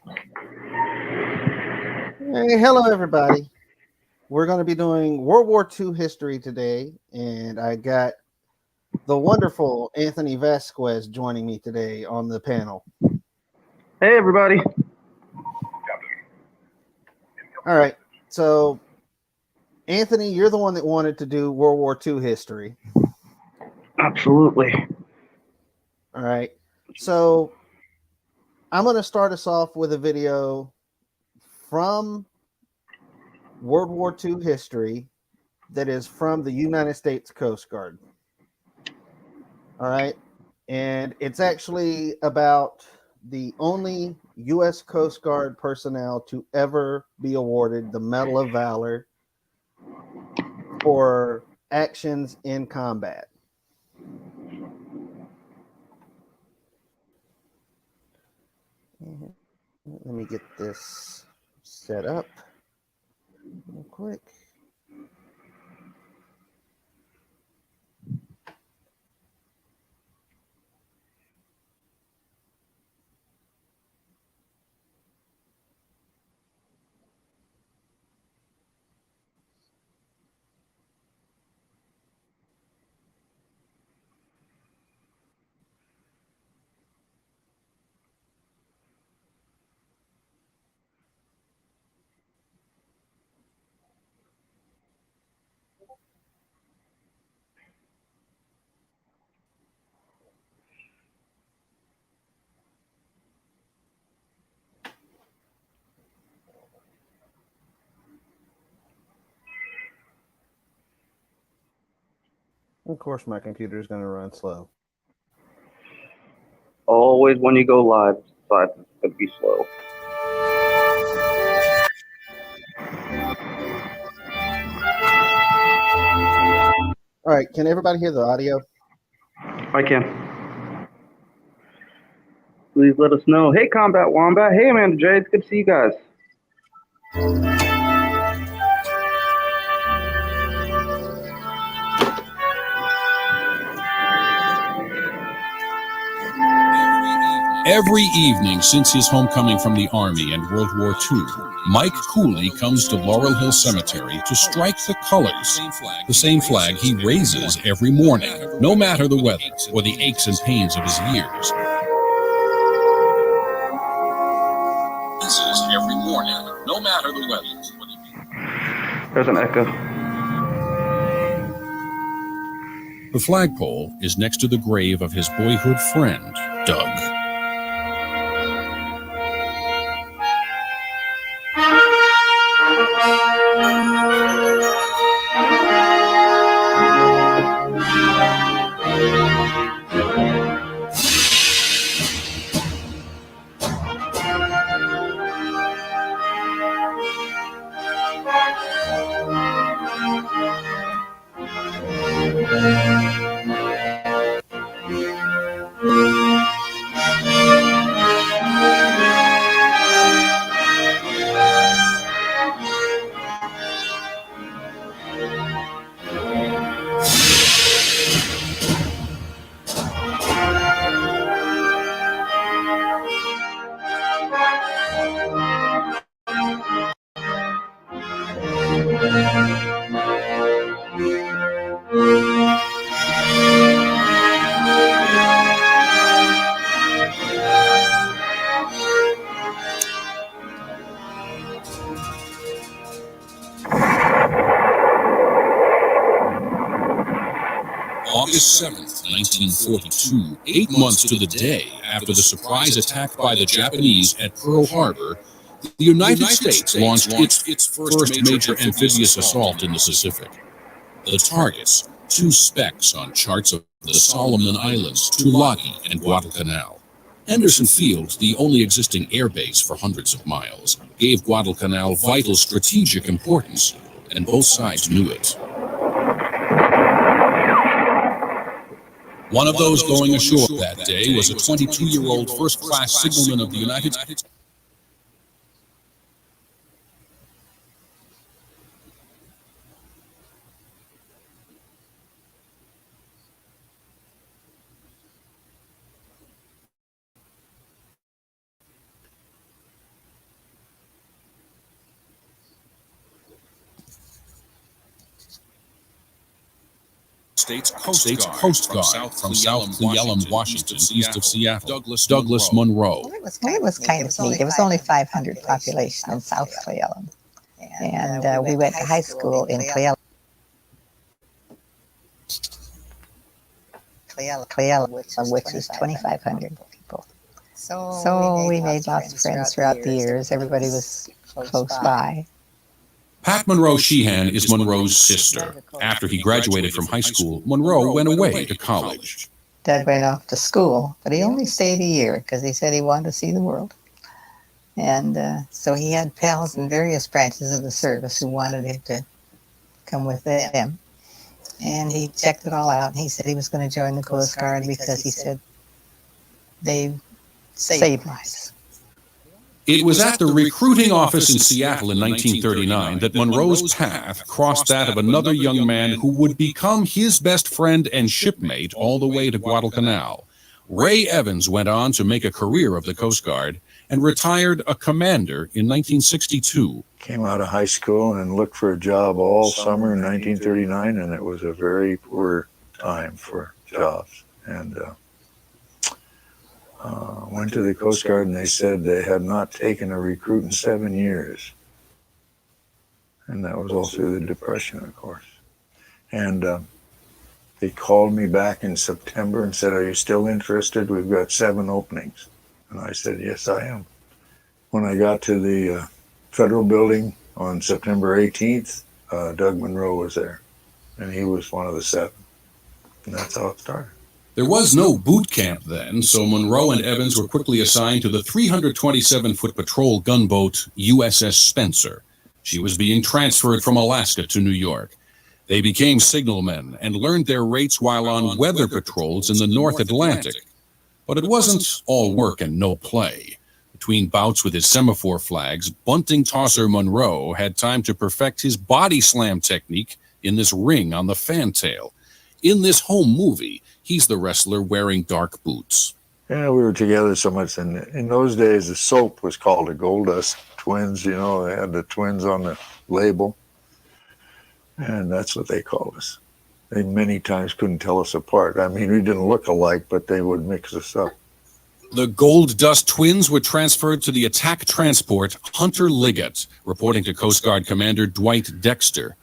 Hey, hello, everybody. We're going to be doing World War II history today, and I got the wonderful Anthony Vasquez joining me today on the panel. Hey, everybody. All right, so Anthony, you're the one that wanted to do World War II history. Absolutely. All right, so I'm going to start us off with a video from World War II history that is from the United States Coast Guard. All right, and it's actually about the only U.S. Coast Guard personnel to ever be awarded the Medal of Valor for actions in combat. Let me get this set up real quick. Of course, my computer is going to run slow. Always when you go live, it's going to be slow. All right, can everybody hear the audio? I can. Please let us know. Hey, Combat Wombat. Hey, Amanda J. It's good to see you guys. Every evening since his homecoming from the Army in World War II, Mike Cooley comes to Laurel Hill Cemetery to strike the colors, the same flag he raises every morning, no matter the weather or the aches and pains of his years. Every morning, no matter the weather. There's an echo. The flagpole is next to the grave of his boyhood friend, Doug. August 7th, 1942, 8 months to the day after the surprise attack by the Japanese at Pearl Harbor, the United States launched its first major amphibious assault in the Pacific. The targets, 2 specks on charts of the Solomon Islands, Tulagi, and Guadalcanal. Henderson Field, the only existing airbase for hundreds of miles, gave Guadalcanal vital strategic importance, and both sides knew it. One of those going ashore that day was a 22-year-old first-class signalman of the United States. States Coast Guard from South Cle Elum, Washington, east of Seattle, Douglas Monroe. Well, it was kind of neat. It was only 500 population in South Cle Elum. And we went to high school in Cle Elum. Which is 2,500 people. So we made lots of friends throughout the years. Everybody was close by. Pat Monroe Sheehan is Monroe's sister. After he graduated from high school, Monroe went away to college. Dad went off to school, but he only stayed a year because he said he wanted to see the world. And so he had pals in various branches of the service who wanted him to come with them. And he checked it all out. And he said he was going to join the Coast Guard because he said they saved lives. It was at the recruiting office in Seattle in 1939 that Monroe's path crossed that of another young man who would become his best friend and shipmate all the way to Guadalcanal. Ray Evans went on to make a career of the Coast Guard and retired a commander in 1962. Came out of high school and looked for a job all summer in 1939, and it was a very poor time for jobs. And went to the Coast Guard, and they said they had not taken a recruit in 7 years. And that was all through the Depression, of course. And they called me back in September and said, "Are you still interested? We've got 7 openings." And I said, "Yes, I am." When I got to the federal building on September 18th, Doug Monroe was there, and he was one of the 7. And that's how it started. There was no boot camp then, so Monroe and Evans were quickly assigned to the 327-foot patrol gunboat USS Spencer. She was being transferred from Alaska to New York. They became signalmen and learned their rates while on weather patrols in the North Atlantic. But it wasn't all work and no play. Between bouts with his semaphore flags, bunting tosser Monroe had time to perfect his body slam technique in this ring on the fantail. In this home movie, he's the wrestler wearing dark boots. Yeah, we were together so much. And in those days, the soap was called the Goldust Twins. You know, they had the twins on the label. And that's what they called us. They many times couldn't tell us apart. I mean, we didn't look alike, but they would mix us up. The Goldust Twins were transferred to the attack transport Hunter Liggett, reporting to Coast Guard Commander Dwight Dexter.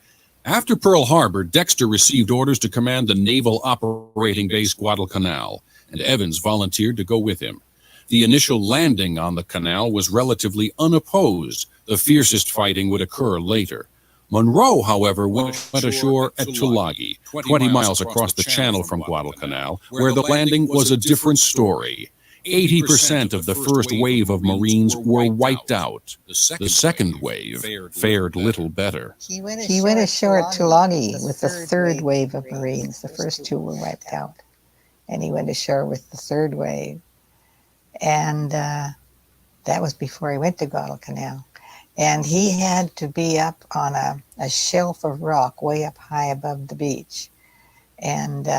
After Pearl Harbor, Dexter received orders to command the Naval Operating Base Guadalcanal, and Evans volunteered to go with him. The initial landing on the canal was relatively unopposed. The fiercest fighting would occur later. Monroe, however, went ashore at Tulagi, 20 miles across the channel from Guadalcanal, where the landing was a different story. 80% of the first wave of Marines were wiped out. The second wave fared little better. He went ashore at Tulagi with the third wave of Marines. The first 2 were wiped out. And he went ashore with the third wave. And that was before he went to Guadalcanal. And he had to be up on a shelf of rock way up high above the beach. And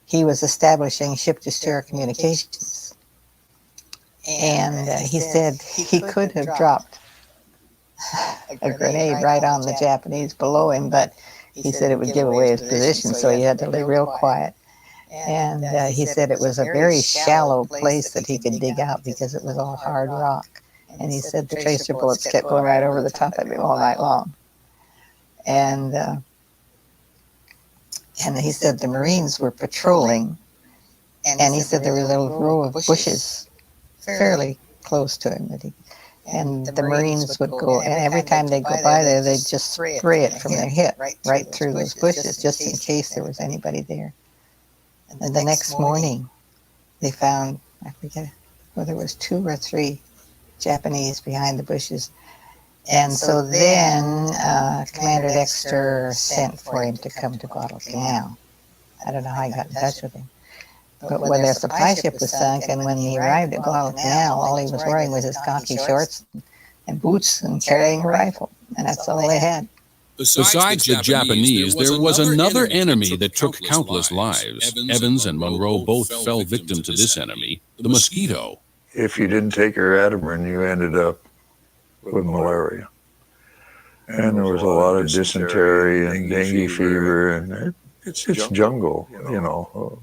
he was establishing ship-to-shore communications. And he said he could have dropped a grenade right on the Japanese below him, but he said it would give away his position, so he had to lay real quiet. And he said it was a very shallow place that he could dig out because it was all hard rock. And he said the tracer bullets kept going right over the top of him all night long. And he said the Marines were patrolling, and he said there was a row of bushes fairly close to him. And the Marines would go, and every time they'd go by there, they'd just spray it from their hip right through those bushes, just in case there was anybody there. And the next morning, they found, I forget whether it was 2 or 3 Japanese behind the bushes. And so then Commander Dexter sent for him to come to Guadalcanal. I don't know how he got in touch with him. But when their supply ship was sunk and when he arrived at Guadalcanal, all he was wearing was his khaki shorts and boots and carrying a rifle. And that's all they had. Besides the Japanese, there was another enemy that took countless lives. Evans and Monroe both fell victim to this enemy, the mosquito. If you didn't take your Ativan, you ended up with malaria. And there was a lot of dysentery and dengue fever, and It's jungle, you know.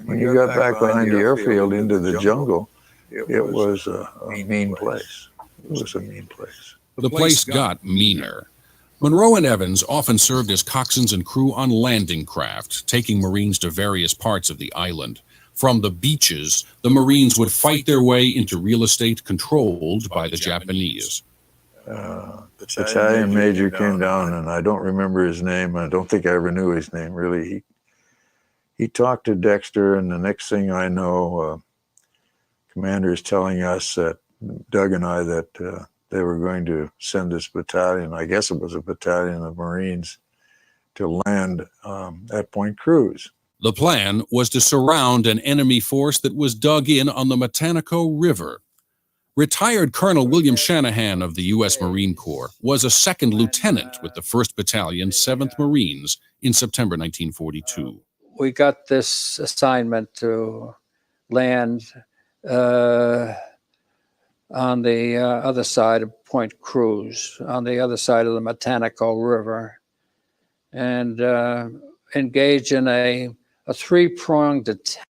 When you got back behind the airfield into the jungle, it was a mean place. It was a mean place. The place got meaner. Monroe and Evans often served as coxswains and crew on landing craft, taking Marines to various parts of the island. From the beaches, the Marines would fight their way into real estate controlled by the Japanese. Battalion major came down, and I don't remember his name. I don't think I ever knew his name, really. He talked to Dexter, and the next thing I know, commander is telling us, that Doug and I, that they were going to send this battalion, I guess it was a battalion of Marines, to land at Point Cruz. The plan was to surround an enemy force that was dug in on the Matanico River. Retired Colonel William Shanahan of the U.S. Marine Corps was a second lieutenant with the 1st Battalion, 7th Marines in September 1942. We got this assignment to land on the other side of Point Cruz, on the other side of the Matanico River, and engage in a three-pronged attack.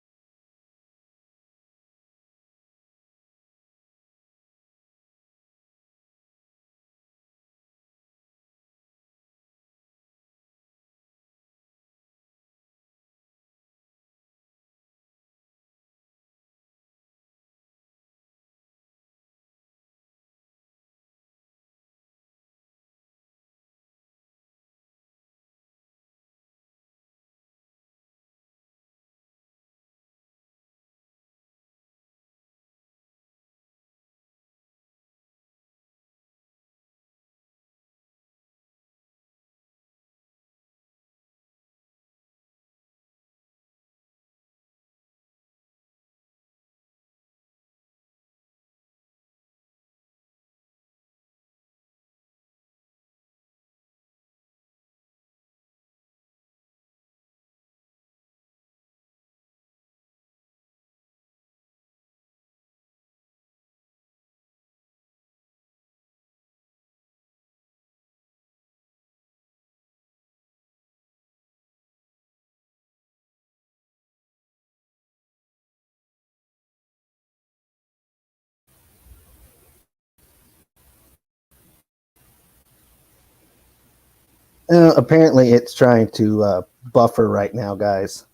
Apparently, it's trying to buffer right now, guys.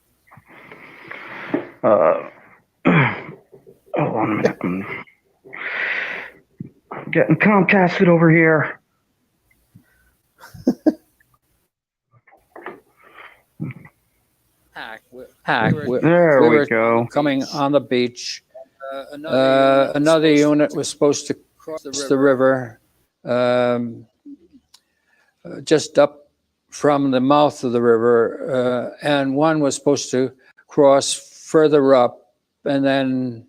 Hold on a minute. I'm getting Comcasted over here. There we go. Coming on the beach. Another unit was supposed to cross the river just up from the mouth of the river, and one was supposed to cross further up and then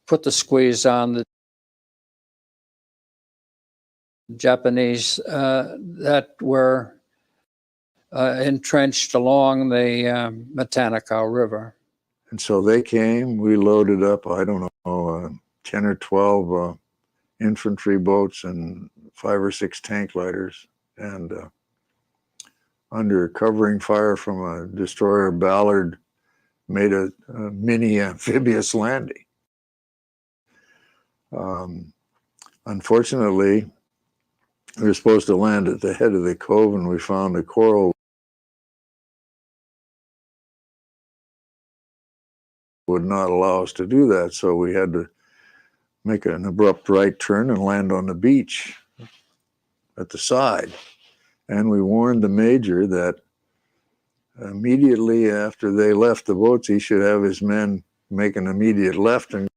put the squeeze on the Japanese that were entrenched along the Matanico River. And so they came, we loaded up, I don't know, 10 or 12 infantry boats and 5 or 6 tank lighters, and under covering fire from a destroyer, Ballard made a mini amphibious landing. Unfortunately, we were supposed to land at the head of the cove, and we found a coral would not allow us to do that, so we had to make an abrupt right turn and land on the beach at the side. And we warned the major that immediately after they left the boats, he should have his men make an immediate left and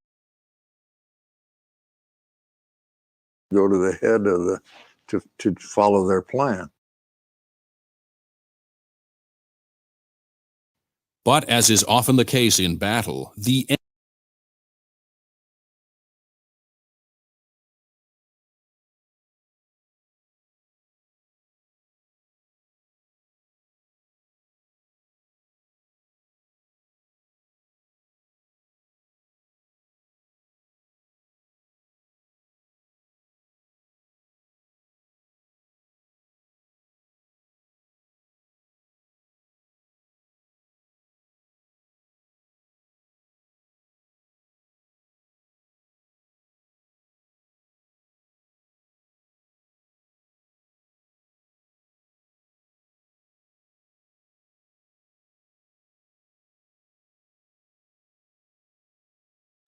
go to the head of the to follow their plan. But as is often the case in battle, the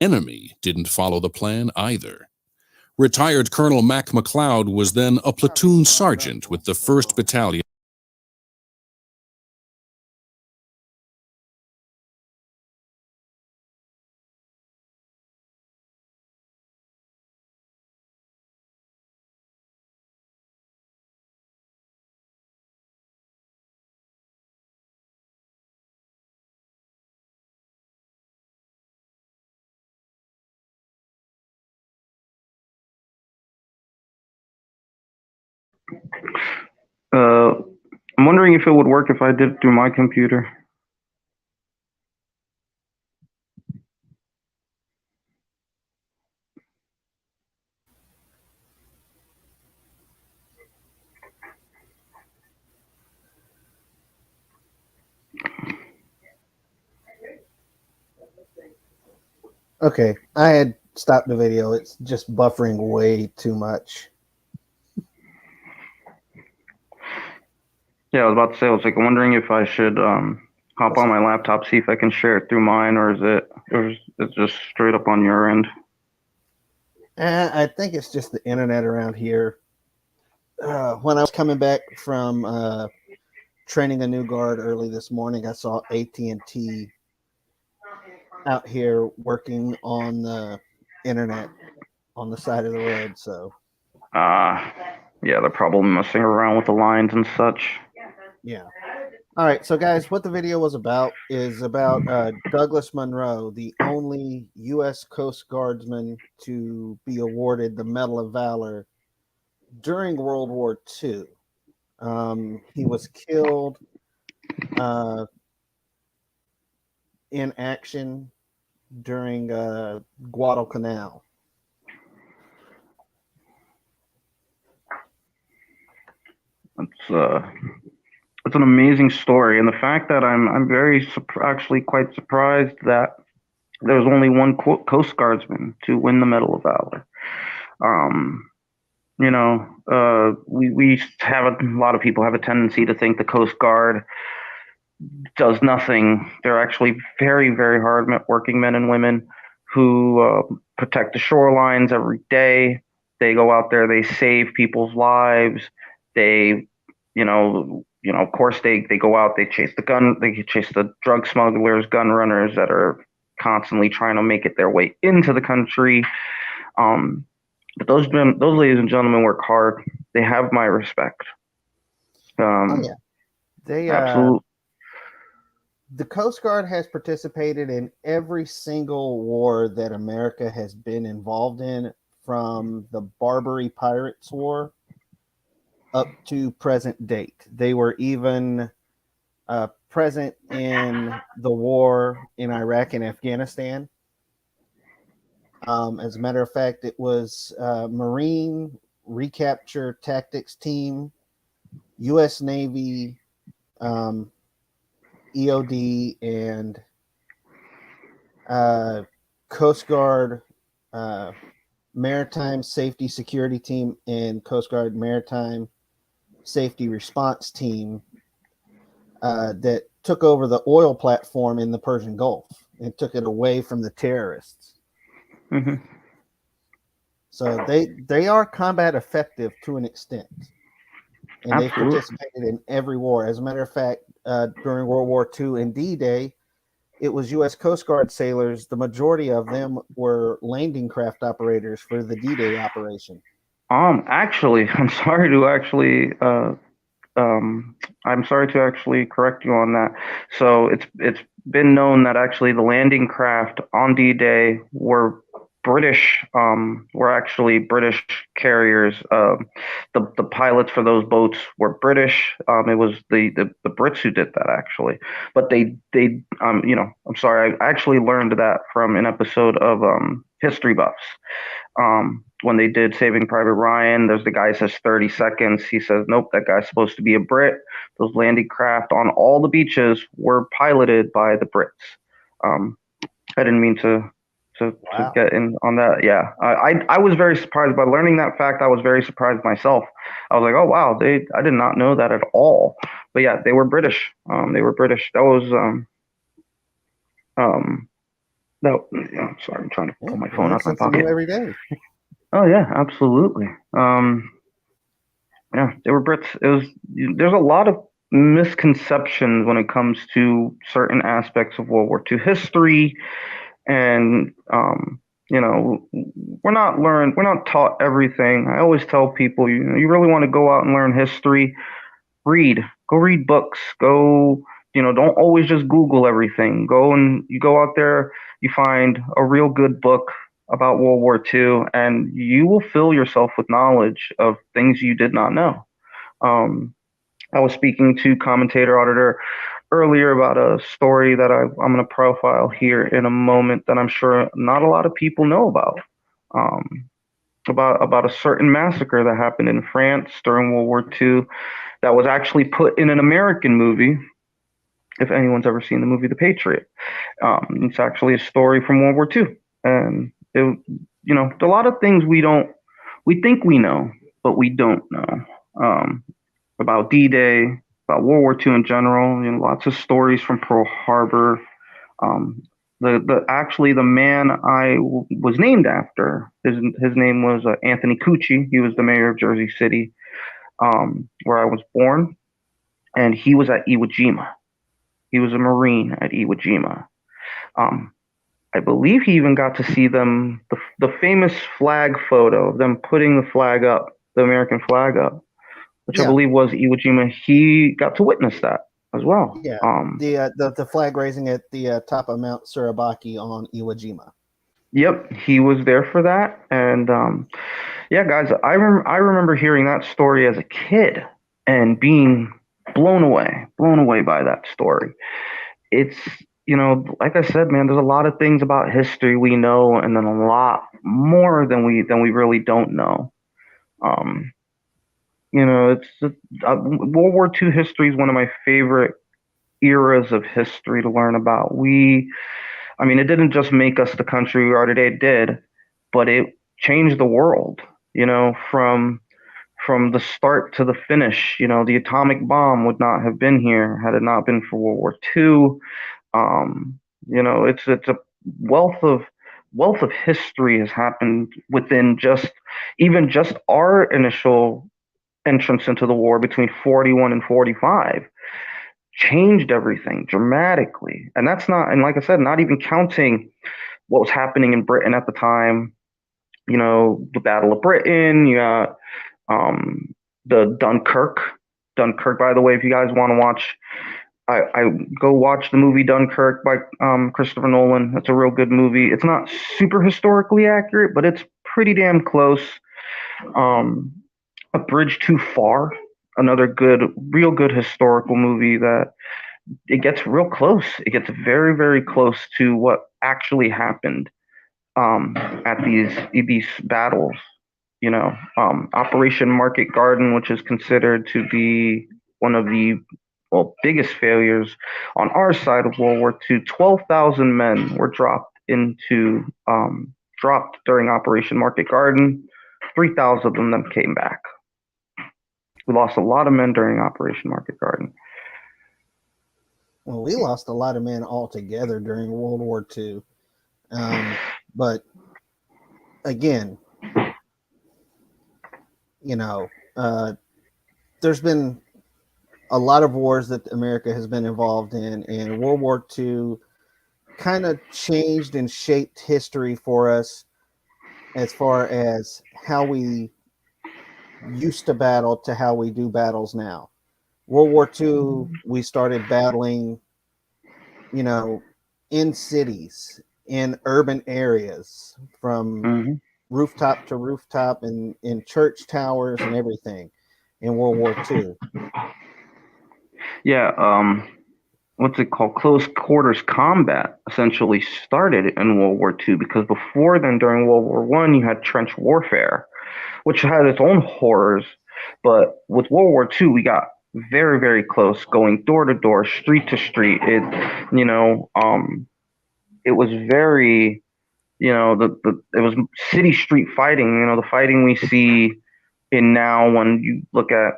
enemy didn't follow the plan either. Retired Colonel Mac McLeod was then a platoon sergeant with the 1st Battalion. I'm wondering if it would work if I did it through my computer. Okay, I had stopped the video. It's just buffering way too much. Yeah, I was about to say, I was like wondering if I should hop on my laptop, see if I can share it through mine, or is it just straight up on your end? I think it's just the internet around here. When I was coming back from training a new guard early this morning, I saw AT&T out here working on the internet on the side of the road. So, yeah, they're probably messing around with the lines and such. yeah. All right, so guys, what the video was about is about Douglas Monroe, the only U.S. Coast Guardsman to be awarded the Medal of Valor during World War II. He was killed in action during Guadalcanal. It's an amazing story, and the fact that I'm very actually quite surprised that there was only one Coast Guardsman to win the Medal of Valor. We have a lot of people have a tendency to think the Coast Guard does nothing. They're actually very, very hard working men and women who protect the shorelines every day. They go out there, they save people's lives. They, of course, they go out, they chase the drug smugglers, gun runners that are constantly trying to make it their way into the country. But those ladies and gentlemen work hard. They have my respect. They absolutely. The Coast Guard has participated in every single war that America has been involved in, from the Barbary Pirates War up to present date. They were even present in the war in Iraq and Afghanistan. As a matter of fact, it was Marine Recapture Tactics Team, U.S. Navy, EOD, and Coast Guard Maritime Safety Security Team and Coast Guard Maritime Safety Response Team that took over the oil platform in the Persian Gulf and took it away from the terrorists. Mm-hmm. So they are combat effective to an extent, and they've participated in every war. As a matter of fact, during World War II and D-Day, it was U.S. Coast Guard sailors. The majority of them were landing craft operators for the D-Day operation. Actually, I'm sorry to correct you on that. So it's been known that actually the landing craft on D-Day were British, were actually British carriers. The pilots for those boats were British. It was the Brits who did that actually. But they I'm sorry, I actually learned that from an episode of History Buffs. When they did Saving Private Ryan, there's the guy who says 30 seconds. He says, nope, that guy's supposed to be a Brit. Those landing craft on all the beaches were piloted by the Brits. I didn't mean to get in on that. Yeah, I was very surprised by learning that fact. I was very surprised myself. I was like, oh wow, I did not know that at all. But yeah, they were British. They were British. That was I'm sorry, I'm trying to pull my phone learn out of my something new pocket. every day. Oh yeah, absolutely. Yeah, they were Brits. There's a lot of misconceptions when it comes to certain aspects of World War II history, and we're not taught everything. I always tell people, you really want to go out and learn history, go read books, don't always just Google everything. You go out there, you find a real good book about World War II, and you will fill yourself with knowledge of things you did not know. I was speaking to commentator auditor earlier about a story that I'm going to profile here in a moment that I'm sure not a lot of people know about. About a certain massacre that happened in France during World War II that was actually put in an American movie. If anyone's ever seen the movie The Patriot, it's actually a story from World War II, and a lot of things we think we know, but we don't know. About D-Day, about World War II in general. Lots of stories from Pearl Harbor. The man was named after, his name was Anthony Cucci. He was the mayor of Jersey City, where I was born, and he was at Iwo Jima. He was a Marine at Iwo Jima. I believe he even got to see the famous flag photo of them putting the flag up, the American flag up, which I believe was Iwo Jima. He got to witness that as well. Yeah, the flag raising at the top of Mount Surabaki on Iwo Jima. Yep, he was there for that. And yeah, guys, I remember hearing that story as a kid and being blown away by that story. It's, like I said, man, there's a lot of things about history we know, and then a lot more than we really don't know. It's World War II history is one of my favorite eras of history to learn about. It didn't just make us the country we are today, it did, but it changed the world, from the start to the finish. The atomic bomb would not have been here had it not been for World War II. It's a wealth of history has happened within just our initial entrance into the war between 41 and 45. Changed everything dramatically. And that's not, and like I said, not even counting what was happening in Britain at the time. The Battle of Britain, you got the Dunkirk, by the way, if you guys want to watch, I go watch the movie Dunkirk by Christopher Nolan. That's a real good movie. It's not super historically accurate, but it's pretty damn close. A Bridge Too Far, another real good historical movie that it gets real close. It gets very, very close to what actually happened at these battles. Operation Market Garden, which is considered to be one of the biggest failures on our side of World War II. 12,000 men were dropped during Operation Market Garden. 3,000 of them came back. We lost a lot of men during Operation Market Garden. Well, we lost a lot of men altogether during World War II. But again, there's been a lot of wars that America has been involved in, and World War II kind of changed and shaped history for us as far as how we used to battle to how we do battles now. World War II, we started battling, in cities, in urban areas, from rooftop to rooftop, and in church towers and everything in World War II. Yeah, what's it called? Close quarters combat essentially started in World War II, because before then, during World War I, you had trench warfare, which had its own horrors. But with World War II, we got very, very close, going door to door, street to street. It was very, it was city street fighting. The fighting we see in now, when you look at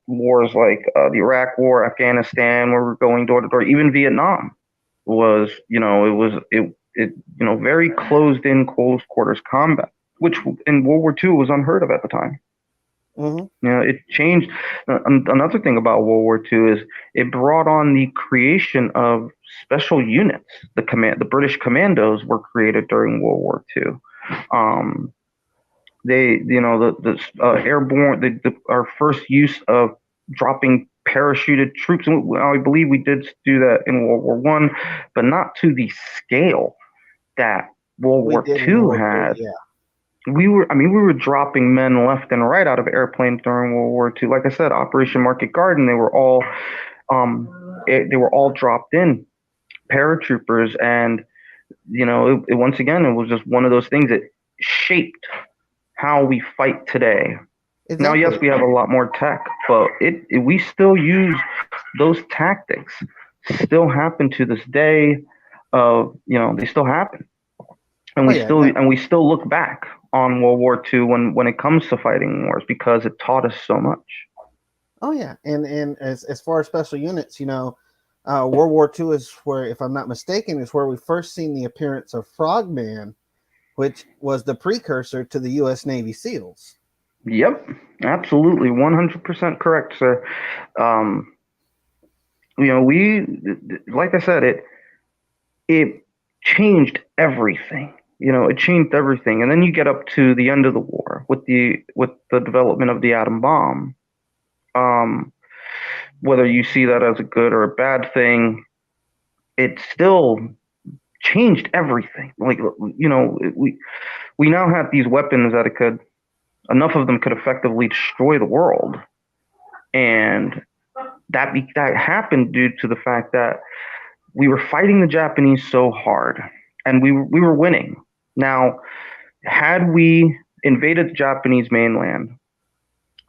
wars like the Iraq War, Afghanistan, where we're going door to door, even Vietnam was, very closed in, close quarters combat, which in World War II was unheard of at the time. Mm-hmm. It changed. Another thing about World War II is it brought on the creation of special units. The British Commandos were created during World War II. The airborne, our first use of dropping parachuted troops, and I believe we did do that in World War One, but not to the scale that World War II had. Yeah. We were dropping men left and right out of airplanes during World War II. Like I said, Operation Market Garden, they were all dropped in paratroopers, and once again, it was just one of those things that shaped how we fight today. Exactly. Now, yes, we have a lot more tech, but we still use those tactics. Still happen to this day. They still happen, and we still look back on World War II when it comes to fighting wars, because it taught us so much. Oh yeah, and as far as special units, World War II is where, if I'm not mistaken, is where we first seen the appearance of Frogman, which was the precursor to the U.S. Navy SEALs. Yep, absolutely, 100% correct, sir. We, like I said, it changed everything. It changed everything, and then you get up to the end of the war with the development of the atom bomb. Whether you see that as a good or a bad thing, it still changed everything. We now have these weapons that enough of them could effectively destroy the world, and that happened due to the fact that we were fighting the Japanese so hard, and we were winning. Now, had we invaded the Japanese mainland,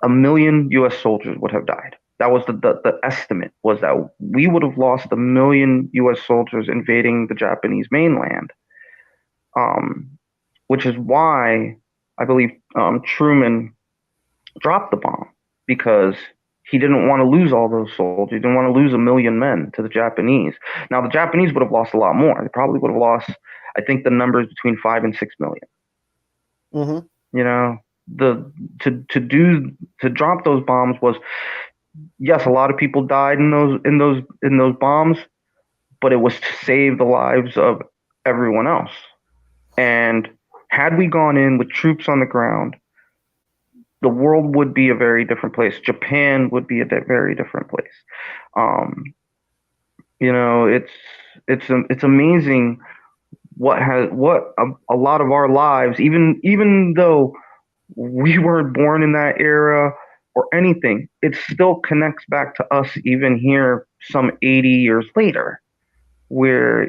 1 million U.S. soldiers would have died. That was the estimate, was that we would have lost 1 million U.S. soldiers invading the Japanese mainland, which is why I believe Truman dropped the bomb, because he didn't want to lose all those soldiers. He didn't want to lose 1 million men to the Japanese. Now, the Japanese would have lost a lot more. They probably would have lost, I think the number is between 5 and 6 million. Mm-hmm. To drop those bombs was, yes, a lot of people died in those bombs, but it was to save the lives of everyone else. And had we gone in with troops on the ground, the world would be a very different place. Japan would be a very different place. It's amazing what a lot of our lives, even though we weren't born in that era or anything, it still connects back to us even here some 80 years later, where,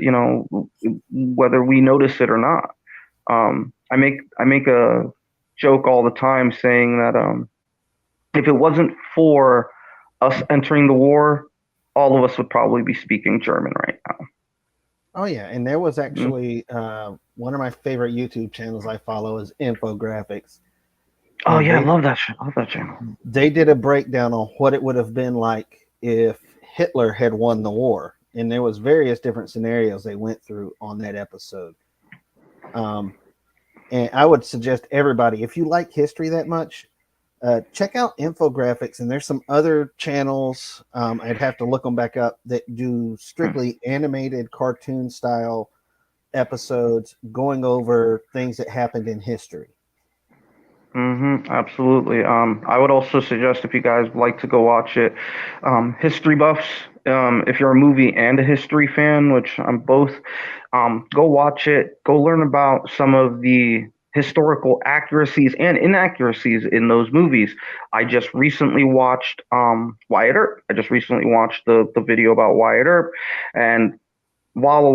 whether we notice it or not. I make a joke all the time saying that if it wasn't for us entering the war, all of us would probably be speaking German right now. Oh yeah, and there was actually one of my favorite YouTube channels I follow is Infographics. Oh yeah, I love that channel. They did a breakdown on what it would have been like if Hitler had won the war, and there was various different scenarios they went through on that episode. And I would suggest everybody, if you like history that much, check out Infographics. And there's some other channels, I'd have to look them back up, that do strictly animated cartoon style episodes going over things that happened in history. Absolutely. I would also suggest, if you guys like to go watch it, History Buffs, if you're a movie and a history fan, which I'm both, go watch it. Go learn about some of the historical accuracies and inaccuracies in those movies. I just recently watched Wyatt Earp. I just recently watched the video about Wyatt Earp, and while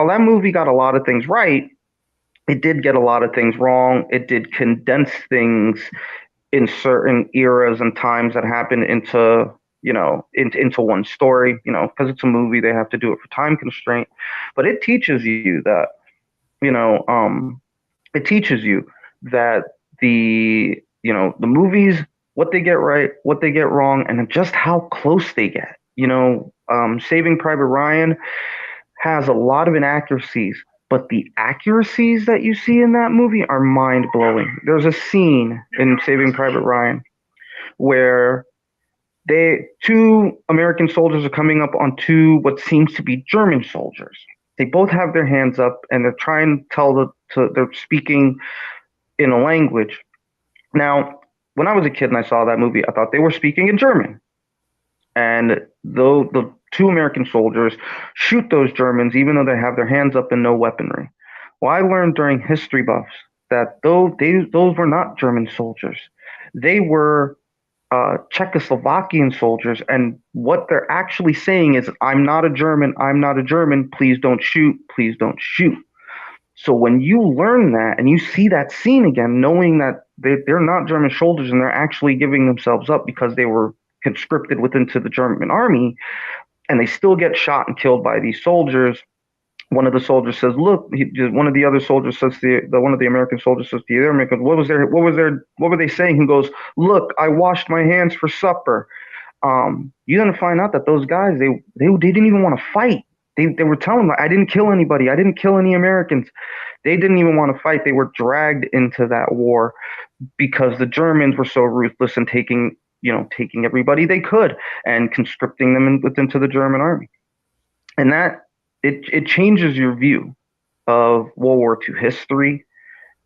that movie got a lot of things right, it did get a lot of things wrong. It did condense things in certain eras and times that happened into one story, because it's a movie, they have to do it for time constraint. But it teaches you that, the movies, what they get right, what they get wrong, and just how close they get. Saving Private Ryan has a lot of inaccuracies, but the accuracies that you see in that movie are mind-blowing. There's a scene in Saving Private Ryan where two American soldiers are coming up on two what seems to be German soldiers. They both have their hands up and they're trying to they're speaking in a language. Now, when I was a kid and I saw that movie, I thought they were speaking in German. And though the two American soldiers shoot those Germans, even though they have their hands up and no weaponry. Well, I learned during history buffs that those were not German soldiers. They were Czechoslovakian soldiers, and what they're actually saying is, I'm not a German, please don't shoot, please don't shoot. So when you learn that and you see that scene again, knowing that they're not German soldiers and they're actually giving themselves up because they were conscripted into the German army, and they still get shot and killed by these soldiers. One of the soldiers says, "Look," one of the other soldiers says one of the American soldiers says to the other American, "What were they saying?" He goes, "Look, I washed my hands for supper." You're gonna find out that those guys they didn't even want to fight. They were telling them, "I didn't kill anybody. I didn't kill any Americans." They didn't even want to fight. They were dragged into that war because the Germans were so ruthless and taking everybody they could and conscripting them into the German army. And that it changes your view of World War II history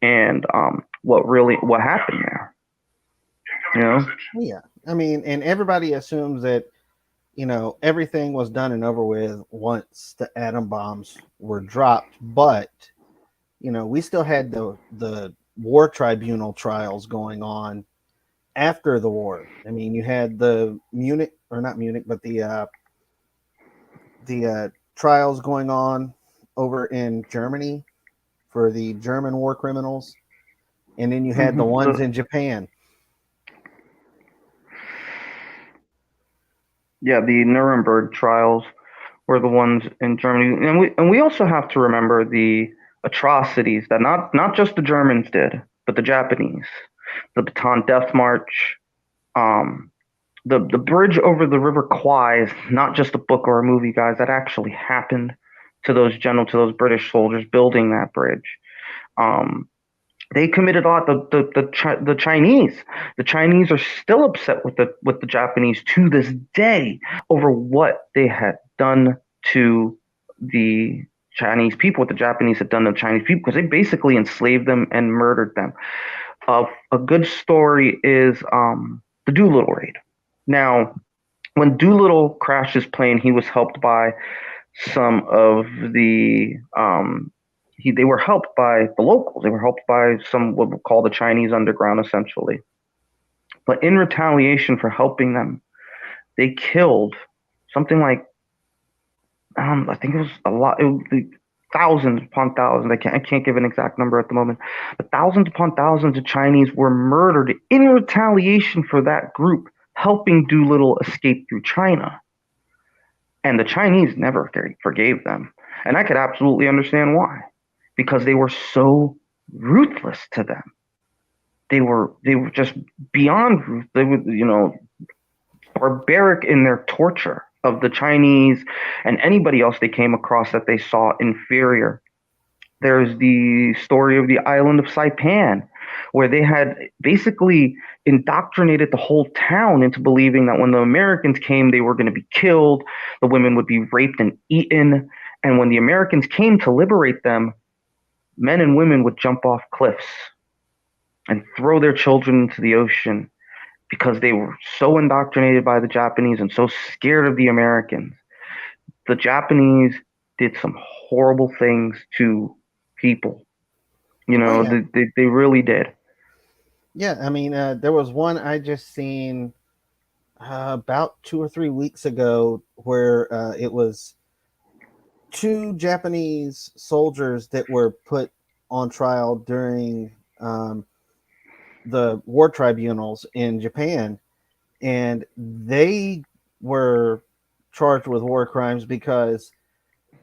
and what happened there. Yeah, I mean, and everybody assumes that everything was done and over with once the atom bombs were dropped, but we still had the war tribunal trials going on after the war. I mean, you had the trials going on over in Germany for the German war criminals, and then you had the ones in Japan. Yeah, the Nuremberg trials were the ones in Germany, and we also have to remember the atrocities that not just the Germans did, but the Japanese, the Bataan Death March, the bridge over the River Kwai is not just a book or a movie, guys. That actually happened to those British soldiers building that bridge. They committed a lot. The Chinese are still upset with the Japanese to this day over what they had done to the Chinese people, what the Japanese had done to the Chinese people, because they basically enslaved them and murdered them. A good story is the Doolittle Raid. Now, when Doolittle crashed his plane, he was helped by some of the they were helped by the locals. They were helped by some what we'll call the Chinese underground, essentially. But in retaliation for helping them, they killed something like I think it was a lot. It was thousands upon thousands. I can't give an exact number at the moment, but thousands upon thousands of Chinese were murdered in retaliation for that group helping Doolittle escape through China. And the Chinese never forgave them. And I could absolutely understand why. Because they were so ruthless to them. They were just beyond ruthless. They were, barbaric in their torture of the Chinese and anybody else they came across that they saw inferior. There's the story of the island of Saipan, where they had basically indoctrinated the whole town into believing that when the Americans came, they were going to be killed, the women would be raped and eaten, and when the Americans came to liberate them, men and women would jump off cliffs and throw their children into the ocean because they were so indoctrinated by the Japanese and so scared of the Americans. The Japanese did some horrible things to people. They really did. Yeah, I mean, there was one I just seen about 2 or 3 weeks ago where it was 2 Japanese soldiers that were put on trial during the war tribunals in Japan, and they were charged with war crimes because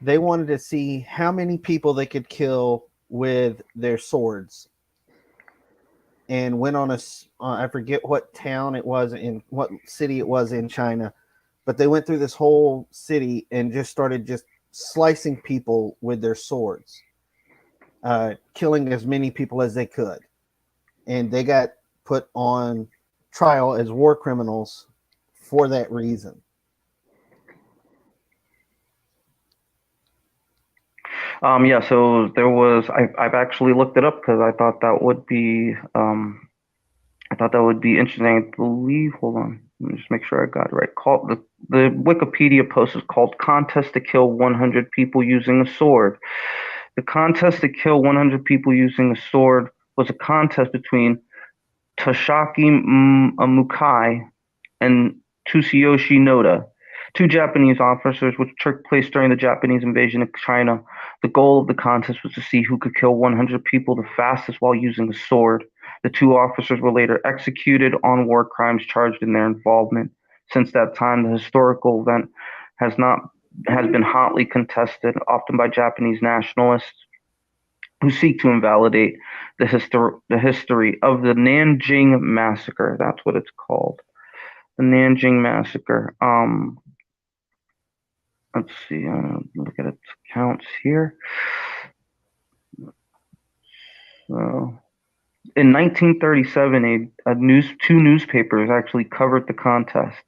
they wanted to see how many people they could kill with their swords, and went on I forget what town it was in, what city it was in China, but they went through this whole city and just started slicing people with their swords. killing as many people as they could. And they got put on trial as war criminals for that reason. Yeah, so there was, I've actually looked it up because I thought that would be interesting. I believe, hold on, let me just make sure I got it right. The Wikipedia post is called "Contest to Kill 100 People Using a Sword." The contest to kill 100 people using a sword was a contest between Tosaki Mukai and Tsuyoshi Noda, two Japanese officers, which took place during the Japanese invasion of China. The goal of the contest was to see who could kill 100 people the fastest while using a sword. The two officers were later executed on war crimes charged in their involvement. Since that time, the historical event has been hotly contested, often by Japanese nationalists who seek to invalidate the history of the Nanjing Massacre. That's what it's called. The Nanjing Massacre. Let's see. Look at its accounts here. So, in 1937, two newspapers actually covered the contest,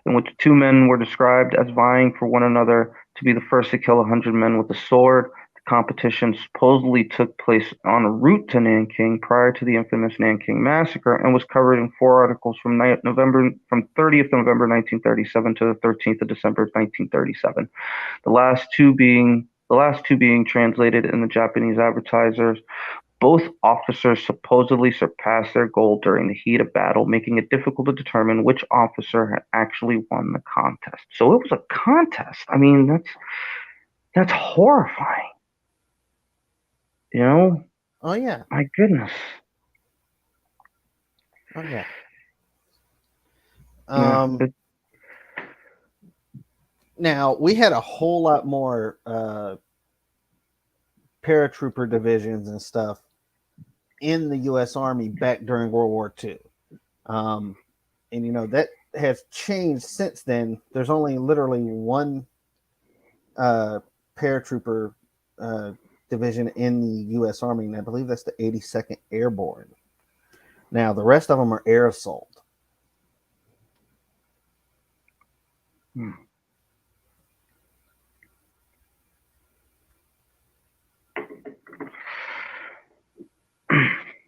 in which two men were described as vying for one another to be the first to kill 100 men with a sword. The competition supposedly took place en route to Nanking prior to the infamous Nanking Massacre and was covered in 4 articles from 30th November 1937 to the 13th of December 1937. The last two being translated in the Japanese advertisers. Both officers supposedly surpassed their goal during the heat of battle, making it difficult to determine which officer had actually won the contest. So it was a contest. I mean, that's horrifying. You know? Oh, yeah. My goodness. Oh, yeah. Now, we had a whole lot more paratrooper divisions and stuff in the U.S. Army back during World War II. And, that has changed since then. There's only literally one paratrooper division in the U.S. Army, and I believe that's the 82nd Airborne. Now, the rest of them are air assault.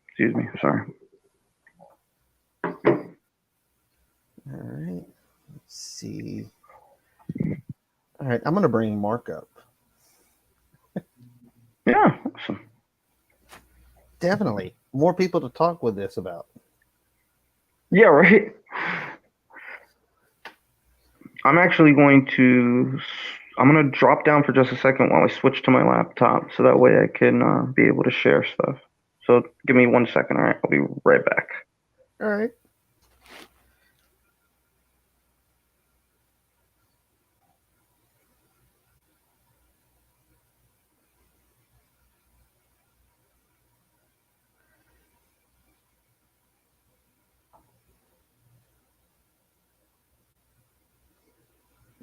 Excuse me, sorry. All right. Let's see. All right, I'm going to bring Mark up. Yeah, awesome. Definitely. More people to talk with this about. Yeah, right. I'm going to drop down for just a second while I switch to my laptop so that way I can be able to share stuff. So give me 1 second, all right? I'll be right back. All right.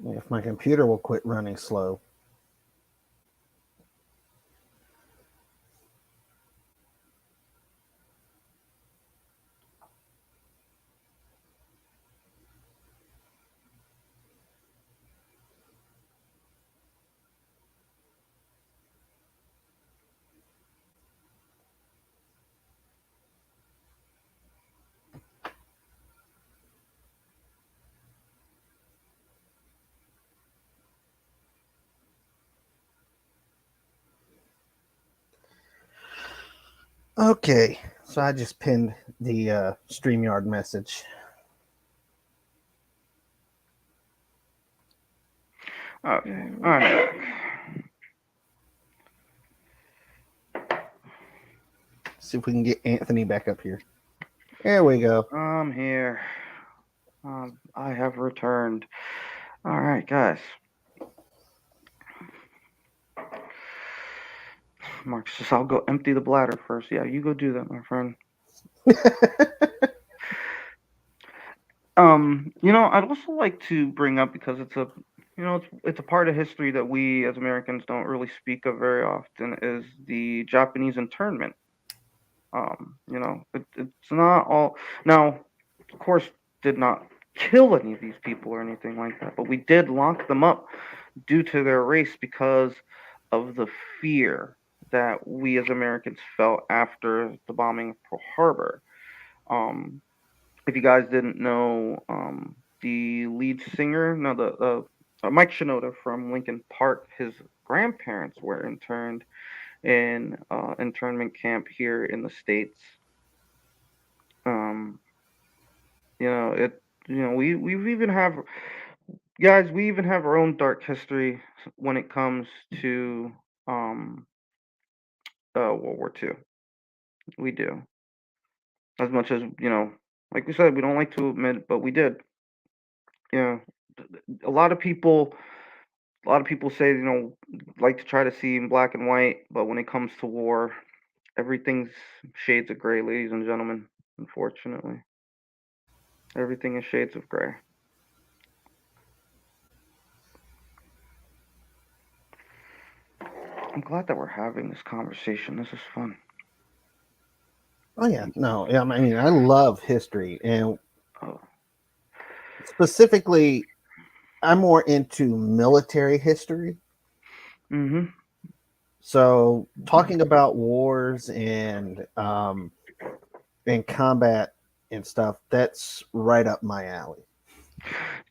If my computer will quit running slow. Okay, so I just pinned the StreamYard message. Okay, all right. See if we can get Anthony back up here. There we go. I'm here. I have returned. All right, guys. Mark says I'll go empty the bladder first. Yeah, you go do that, my friend. I'd also like to bring up, because it's a it's a part of history that we as Americans don't really speak of very often, is the Japanese internment. It's not all now, of course, did not kill any of these people or anything like that, but we did lock them up due to their race because of the fear that we as Americans felt after the bombing of Pearl Harbor. Um, if you guys didn't know, the lead singer, no, the Mike Shinoda from Linkin Park, his grandparents were interned in internment camp here in the States. Um, we've even have guys, we even have our own dark history when it comes to um World War II. We do. As much as, like we said, we don't like to admit, but we did. You know, a lot of people say, like to try to see in black and white, but when it comes to war, everything's shades of gray, ladies and gentlemen. Unfortunately, everything is shades of gray. I'm glad that we're having this conversation. This is fun. Oh yeah, no, I mean I love history, and Oh. specifically, I'm more into military history. Mm-hmm. So talking about wars and combat and stuff, that's right up my alley.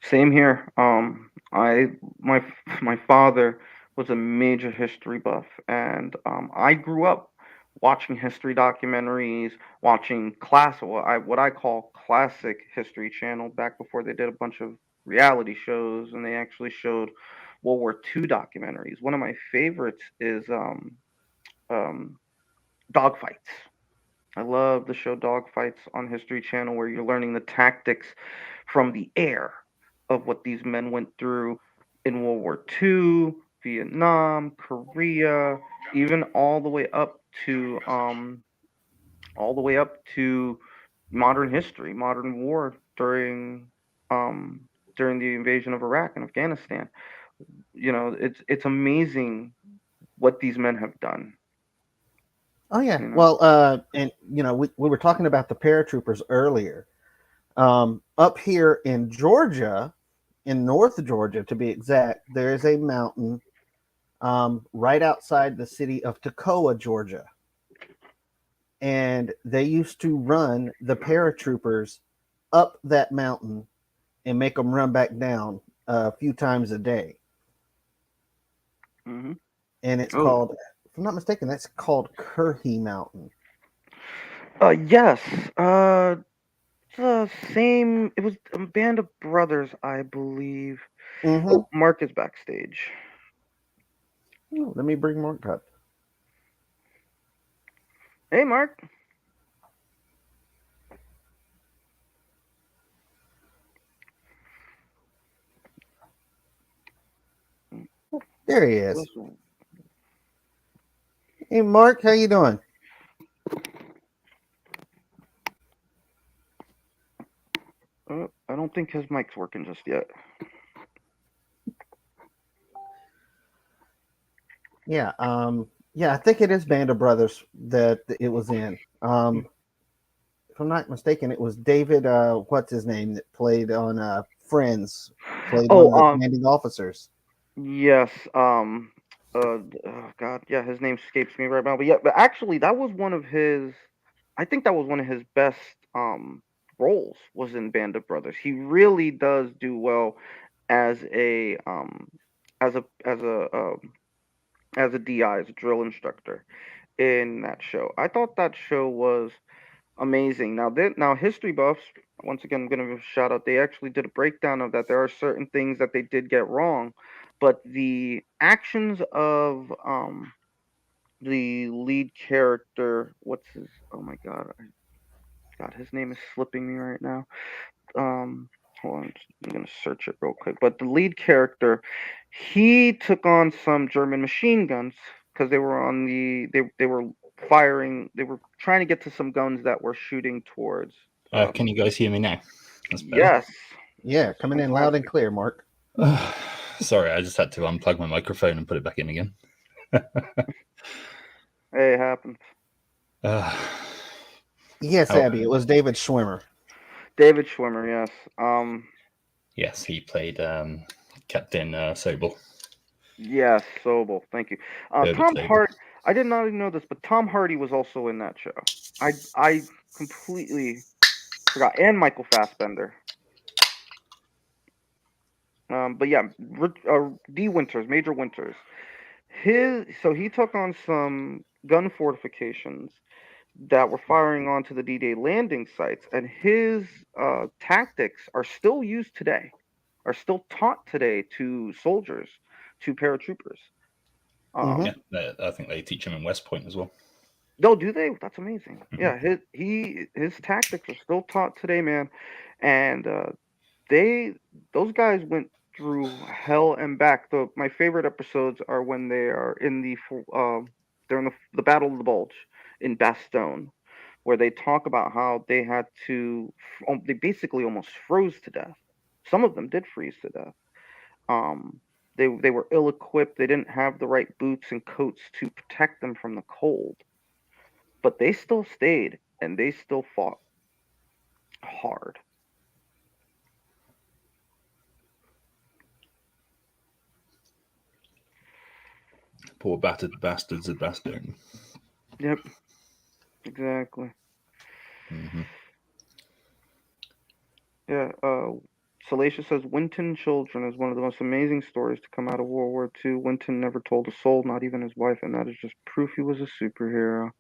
Same here. My my father was a major history buff, and I grew up watching history documentaries, watching what I call classic History Channel back before they did a bunch of reality shows, and they actually showed World War II documentaries. One of my favorites is um, Dogfights. I love the show Dogfights on History Channel, where you're learning the tactics from the air of what these men went through in World War II, Vietnam, Korea, even all the way up to modern history, modern war um, during the invasion of Iraq and Afghanistan. It's amazing what these men have done. Oh yeah, You know. well, and we were talking about the paratroopers earlier. Up here in Georgia, in North Georgia to be exact, there is a mountain right outside the city of Toccoa, Georgia. And they used to run the paratroopers up that mountain and make them run back down a few times a day. Mm-hmm. And it's Oh, called, if I'm not mistaken, that's called Currey Mountain. yes. The same. It was a band of brothers, I believe. Mm-hmm. Oh, Mark is backstage. Ooh, let me bring Mark up. Hey, Mark. There he is. Hey, Mark, how you doing? I don't think his mic's working just yet. Yeah, I think it is Band of Brothers that it was in. If I'm not mistaken, it was David. What's his name that played on Friends? Played one of the commanding officers. Yes. Oh God. Yeah, his name escapes me right now. But yeah, but actually, that was one of his. I think that was one of his best roles, was in Band of Brothers. He really does do well as a as a as a as a DI, as a drill instructor in that show. I thought that show was amazing. Now history buffs, once again, I'm going to give a shout out. They actually did a breakdown of that. There are certain things that they did get wrong, but the actions of the lead character, oh my God, his name is slipping me right now. Hold on, I'm gonna search it real quick. But the lead character, he took on some German machine guns because they were on they were firing. They were trying to get to some guns that were shooting towards. Can you guys hear me now? Yes. Yeah, coming in loud and clear, Mark. Sorry, I just had to unplug my microphone and put it back in again. Hey, it happens. Yes, Oh. Abby, it was David Schwimmer. David Schwimmer, yes. Yes, he played Captain Sobel. Yes, Sobel. Thank you. Herbert Tom Sobel. Hardy. I did not even know this, but Tom Hardy was also in that show. I completely forgot, and Michael Fassbender. But yeah, D. Winters, Major Winters. So he took on some gun fortifications that were firing onto the D-Day landing sites, and his tactics are still used today, are still taught today to soldiers, to paratroopers. Mhm. Yeah, I think they teach him in West Point as well. No, do they? That's amazing. Mhm. Yeah, his tactics are still taught today, man, and those guys went through hell and back. My favorite episodes are when they are in they're in the Battle of the Bulge in Bastogne, where they talk about how they had to they basically almost froze to death. Some of them did freeze to death. They were ill equipped. They didn't have the right boots and coats to protect them from the cold, but they still stayed and they still fought hard. Poor battered bastards at Bastogne. Yep, exactly. Mm-hmm. Yeah, Salacious says Winton Children is one of the most amazing stories to come out of World War II. Winton never told a soul, not even his wife, and that is just proof he was a superhero.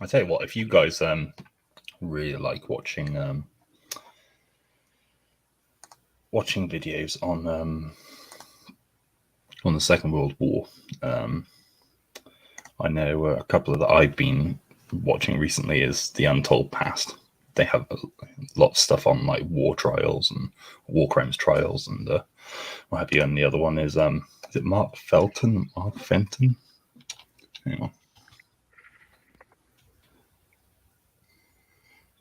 I tell you what, if you guys really like watching videos on the Second World War, I know a couple that I've been watching recently is The Untold Past. They have a lot of stuff on like war trials and war crimes trials and what have you. And the other one is it Mark Fenton? Hang on.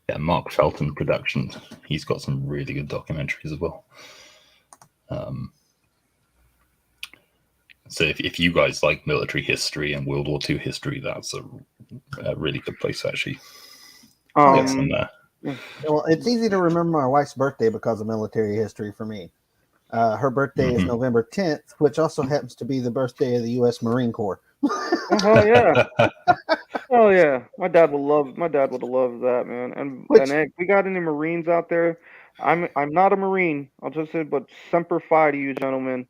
Yeah, Mark Felton Productions. He's got some really good documentaries as well. So if you guys like military history and World War II history, that's a really good place actually. Get some Well, it's easy to remember my wife's birthday because of military history for me. Her birthday is November 10th, which also happens to be the birthday of the U.S. Marine Corps. Oh yeah. Oh yeah. My dad would have loved that, man. And Ed, we got any Marines out there? I'm not a Marine, I'll just say, but semper fi to you gentlemen.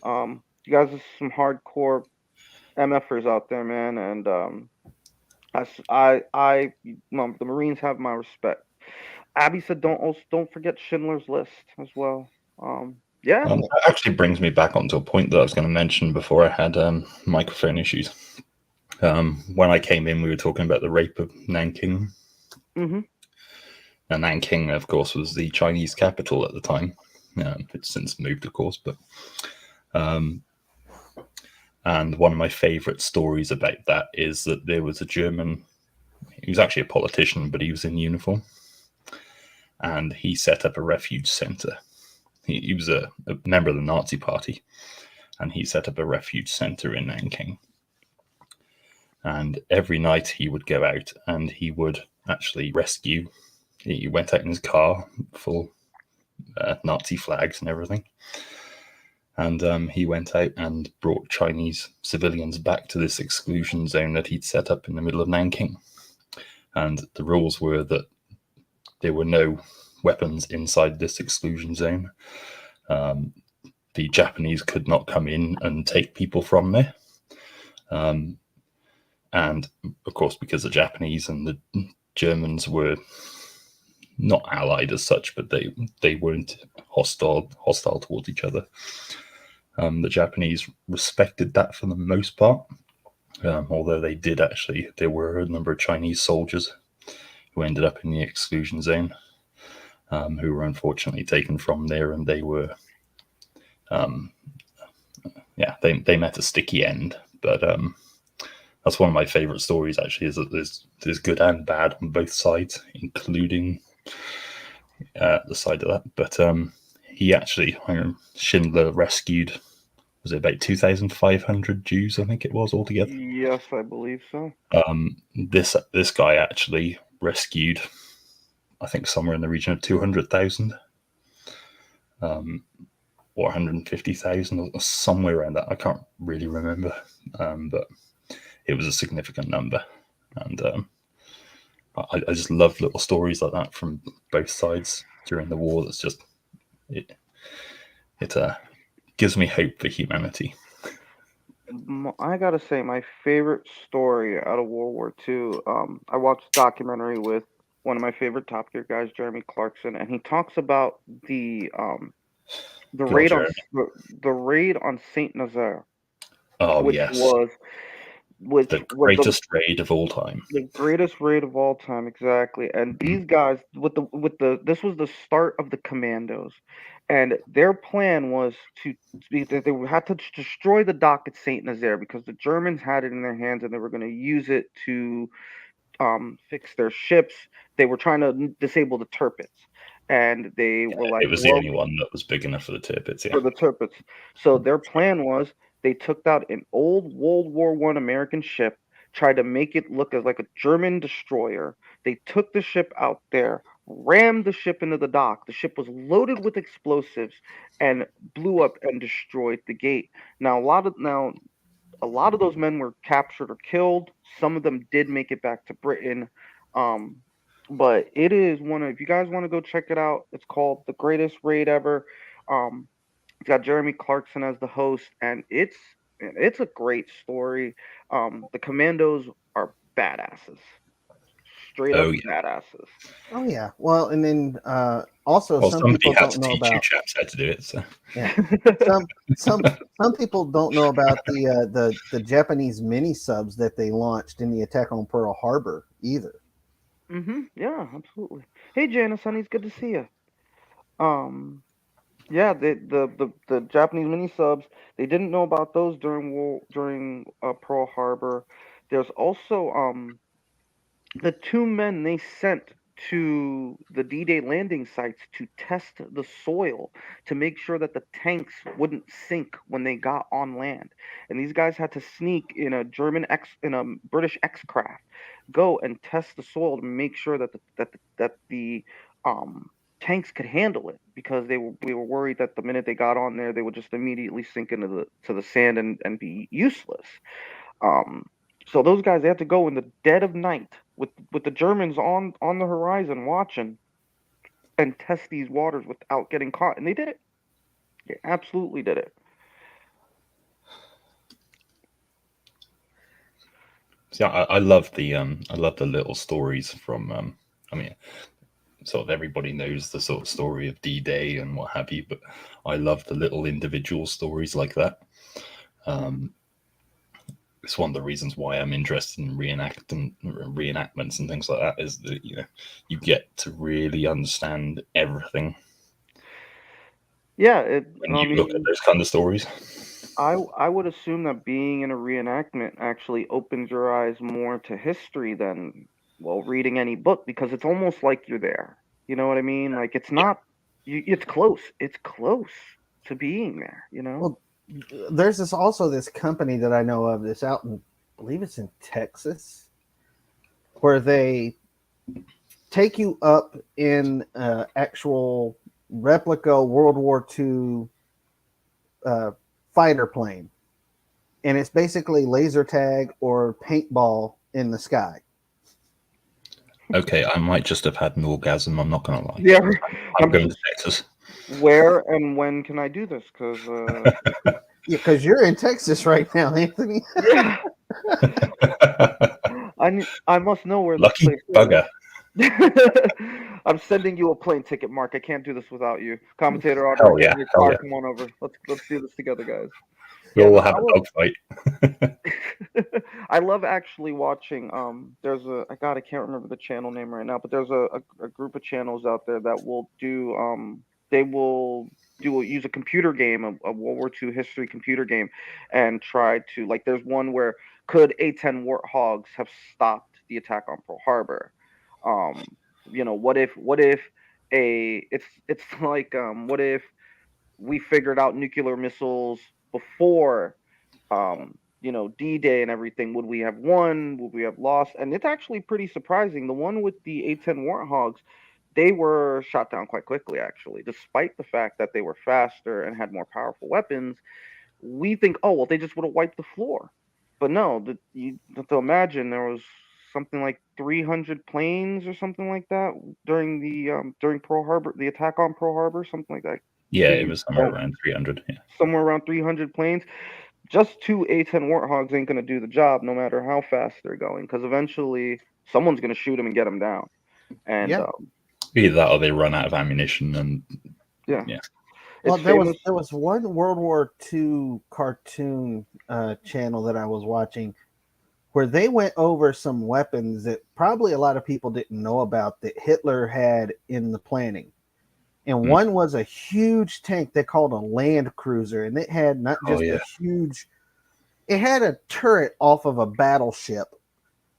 You guys are some hardcore MFers out there, man, and the Marines have my respect. Abby said don't forget Schindler's List as well. Yeah. That actually brings me back onto a point that I was going to mention before I had microphone issues. When I came in, we were talking about the rape of Nanking. Mm-hmm. Now, Nanking, of course, was the Chinese capital at the time. It's since moved, of course, but and one of my favorite stories about that is that there was a German. He was actually a politician, but he was in uniform, and he set up a refuge center. He was a member of the Nazi Party, and he set up a refuge center in Nanking. And every night he would go out and he would actually rescue. He went out in his car full Nazi flags and everything. And he went out and brought Chinese civilians back to this exclusion zone that he'd set up in the middle of Nanking. And the rules were that there were no weapons inside this exclusion zone. The Japanese could not come in and take people from there. And of course, because the Japanese and the Germans were not allied as such, but they weren't hostile towards each other. The Japanese respected that for the most part, although there were a number of Chinese soldiers who ended up in the exclusion zone, who were unfortunately taken from there, and they were, they met a sticky end. But that's one of my favorite stories, actually, is that there's good and bad on both sides, including the side of that. But he actually, Schindler rescued, was it about 2,500 Jews? I think it was altogether. Yes, I believe so. This guy actually rescued, I think, somewhere in the region of 200,000. Or 150,000, or somewhere around that. I can't really remember, but it was a significant number. And I just love little stories like that from both sides during the war. That's just it gives me hope for humanity. I gotta say, my favorite story out of World War II. I watched a documentary with one of my favorite Top Gear guys, Jeremy Clarkson, and he talks about the raid on Saint Nazaire. Oh, which yes. was The greatest raid of all time. The greatest raid of all time, exactly. And these guys, this was the start of the Commandos, and their plan was they had to destroy the dock at Saint Nazaire because the Germans had it in their hands and they were going to use it to fix their ships. They were trying to disable the Tirpitz, and they were like, it was the only one that was big enough for the Tirpitz. Yeah. for the Tirpitz. So their plan was they took out an old World War I American ship, tried to make it look as like a German destroyer. They took the ship out there, rammed the ship into the dock. The ship was loaded with explosives and blew up and destroyed the gate. Now a lot of those men were captured or killed. Some of them did make it back to Britain. But it is if you guys want to go check it out, it's called The Greatest Raid Ever. It's got Jeremy Clarkson as the host, and it's a great story. The Commandos are badasses, straight up badasses. Oh yeah. Well, and then also Well, some people had don't to know teach about you chaps how to do it. So. yeah. Some people don't know about the Japanese mini subs that they launched in the attack on Pearl Harbor either. Yeah, absolutely. Hey, Janice, honey, it's good to see you. Yeah, the Japanese mini subs, they didn't know about those during Pearl Harbor. There's also the two men they sent to the D-Day landing sites to test the soil to make sure that the tanks wouldn't sink when they got on land. And these guys had to sneak in a British X craft, go and test the soil to make sure that the tanks could handle it, because we were worried that the minute they got on there they would just immediately sink into the sand and be useless. So those guys, they had to go in the dead of night with the Germans on the horizon watching and test these waters without getting caught, and they did it. They absolutely did it. See, I love the little stories from I mean, sort of everybody knows the sort of story of D-Day and what have you, but I love the little individual stories like that. It's one of the reasons why I'm interested in reenactments and things like that, is that you get to really understand everything. Yeah, when you look at those kind of stories. I would assume that being in a reenactment actually opens your eyes more to history than reading any book, because it's almost like you're there. You know what I mean? Like it's not. It's close. It's close to being there. Well, there's this company that I know of that's out in, I believe it's in Texas, where they take you up in actual replica World War II fighter plane, and it's basically laser tag or paintball in the sky. Okay, I might just have had an orgasm. I'm not gonna lie. Yeah, I'm going to Texas. Where and when can I do this? Because you're in Texas right now, Anthony. Yeah. I must know where Lucky this place bugger. is. I'm sending you a plane ticket, Mark. I can't do this without you. Commentator Arthur, Hell yeah. come on over. Let's do this together, guys. We'll have a dogfight. I love actually watching. There's I can't remember the channel name right now, but there's a group of channels out there that will do. They will use a computer game, a World War II history computer game, and try to, like, there's one where could A-10 Warthogs have stopped the attack on Pearl Harbor? What if it's like what if we figured out nuclear missiles before D-Day and everything? Would we have won? Would we have lost? And it's actually pretty surprising. The one with the A-10 Warthogs, they were shot down quite quickly, actually, despite the fact that they were faster and had more powerful weapons. We think, oh well, they just would have wiped the floor, but no. You have to imagine there was something like 300 planes or something like that during during Pearl Harbor, the attack on Pearl Harbor, something like that. Yeah, it was somewhere around 300. Yeah. Somewhere around 300 planes. Just two A-10 Warthogs ain't gonna do the job, no matter how fast they're going, because eventually someone's gonna shoot them and get them down. And Yeah. Either that or they run out of ammunition, and yeah. Well, It's there famous. was one World War II cartoon channel that I was watching where they went over some weapons that probably a lot of people didn't know about that Hitler had in the planning. And one was a huge tank they called a land cruiser, and it had not just a huge, it had a turret off of a battleship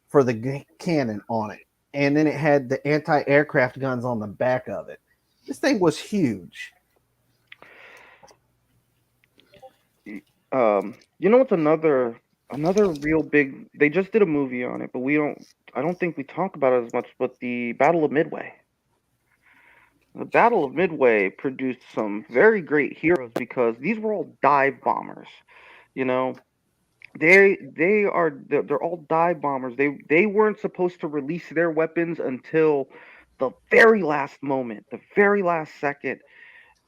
for the cannon on it. And then it had the anti-aircraft guns on the back of it. This thing was huge. What's another real big? They just did a movie on it, but I don't think we talk about it as much. But the Battle of Midway. The Battle of Midway produced some very great heroes because these were all dive bombers. You know, they're all dive bombers. They weren't supposed to release their weapons until the very last moment, the very last second,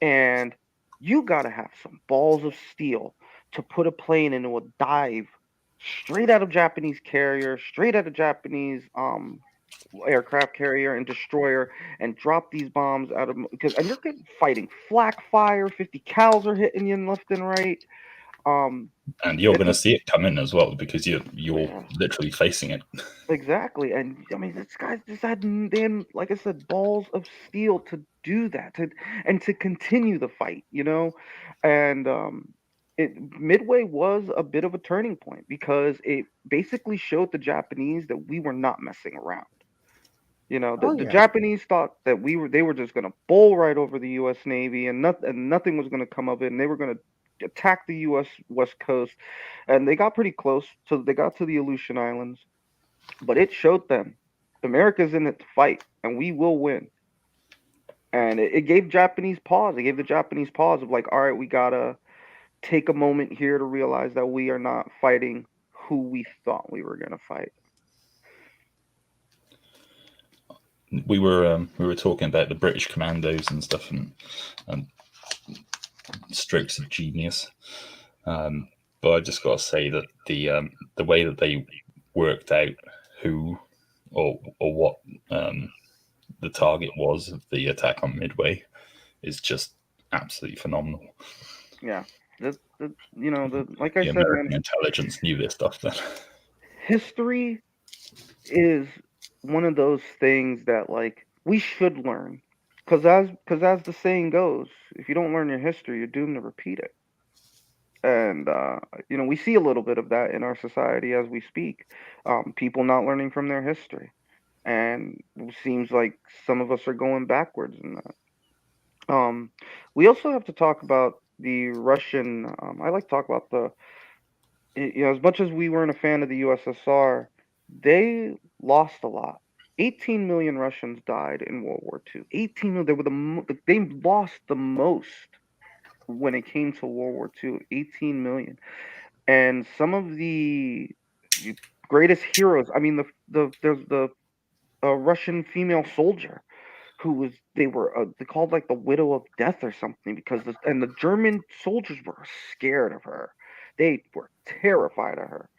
and you got to have some balls of steel to put a plane into a dive straight out of Japanese carrier, straight out of Japanese aircraft carrier and destroyer, and drop these bombs out of, and you're fighting flak fire. 50 cals are hitting you left and right. And you're going to see it come in as well because you're literally facing it. Exactly, and I mean, this guy just had then, like I said, balls of steel to do that, to continue the fight, and Midway was a bit of a turning point because it basically showed the Japanese that we were not messing around. The Japanese thought that they were just going to bowl right over the U.S. Navy, and nothing was going to come of it, and they were going to attack the U.S. West Coast, and they got pretty close. So they got to the Aleutian Islands, but it showed them America's in it to fight, and we will win. And it gave Japanese pause. It gave the Japanese pause of like, all right, we gotta take a moment here to realize that we are not fighting who we thought we were gonna fight. We were talking about the British Commandos and stuff, and strokes of genius. But I just got to say that the way that they worked out who or what the target was of the attack on Midway is just absolutely phenomenal. Yeah, like I said, American man, intelligence knew this stuff then. History is one of those things that like we should learn, because as the saying goes, if you don't learn your history, you're doomed to repeat it. And we see a little bit of that in our society as we speak. People not learning from their history, and it seems like some of us are going backwards in that. We also have to talk about the Russian. I like to talk about as much as we weren't a fan of the USSR, they lost a lot. 18 million Russians died in World War II. 18 million. They were they lost the most when it came to World War II. 18 million. And some of the greatest heroes. I mean, there's the Russian female soldier who they called like the widow of death or something, because the German soldiers were scared of her. They were terrified of her.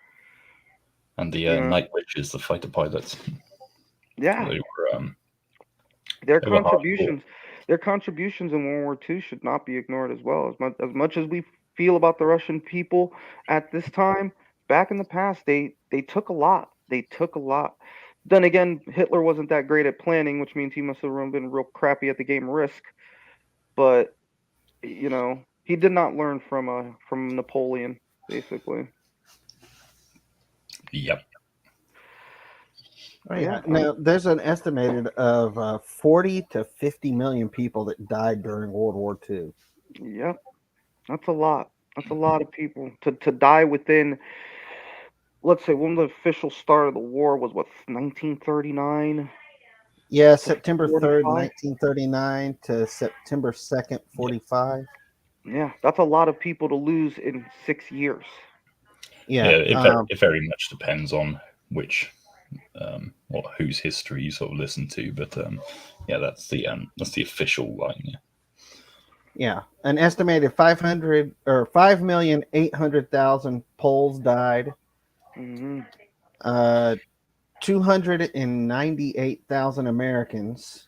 And the Night Witches, the fighter pilots. Yeah, they were, their contributions in World War II should not be ignored as well. As much as we feel about the Russian people at this time, back in the past, they took a lot. They took a lot. Then again, Hitler wasn't that great at planning, which means he must have been real crappy at the game of Risk. But he did not learn from Napoleon, basically. Yep. Oh, yeah. Now, there's an estimated of 40 to 50 million people that died during World War II. Yep, that's a lot. That's a lot of people to die within. Let's say when the official start of the war was what 1939 Yeah, to September 3rd, 45. 1939 to September 2nd, 45. Yeah, that's a lot of people to lose in 6 years. Yeah. It very much depends on which whose history you sort of listen to, but yeah, that's the official line. Yeah. Yeah, an estimated 500 or 5,800,000 Poles died. Hmm. 298,000 Americans.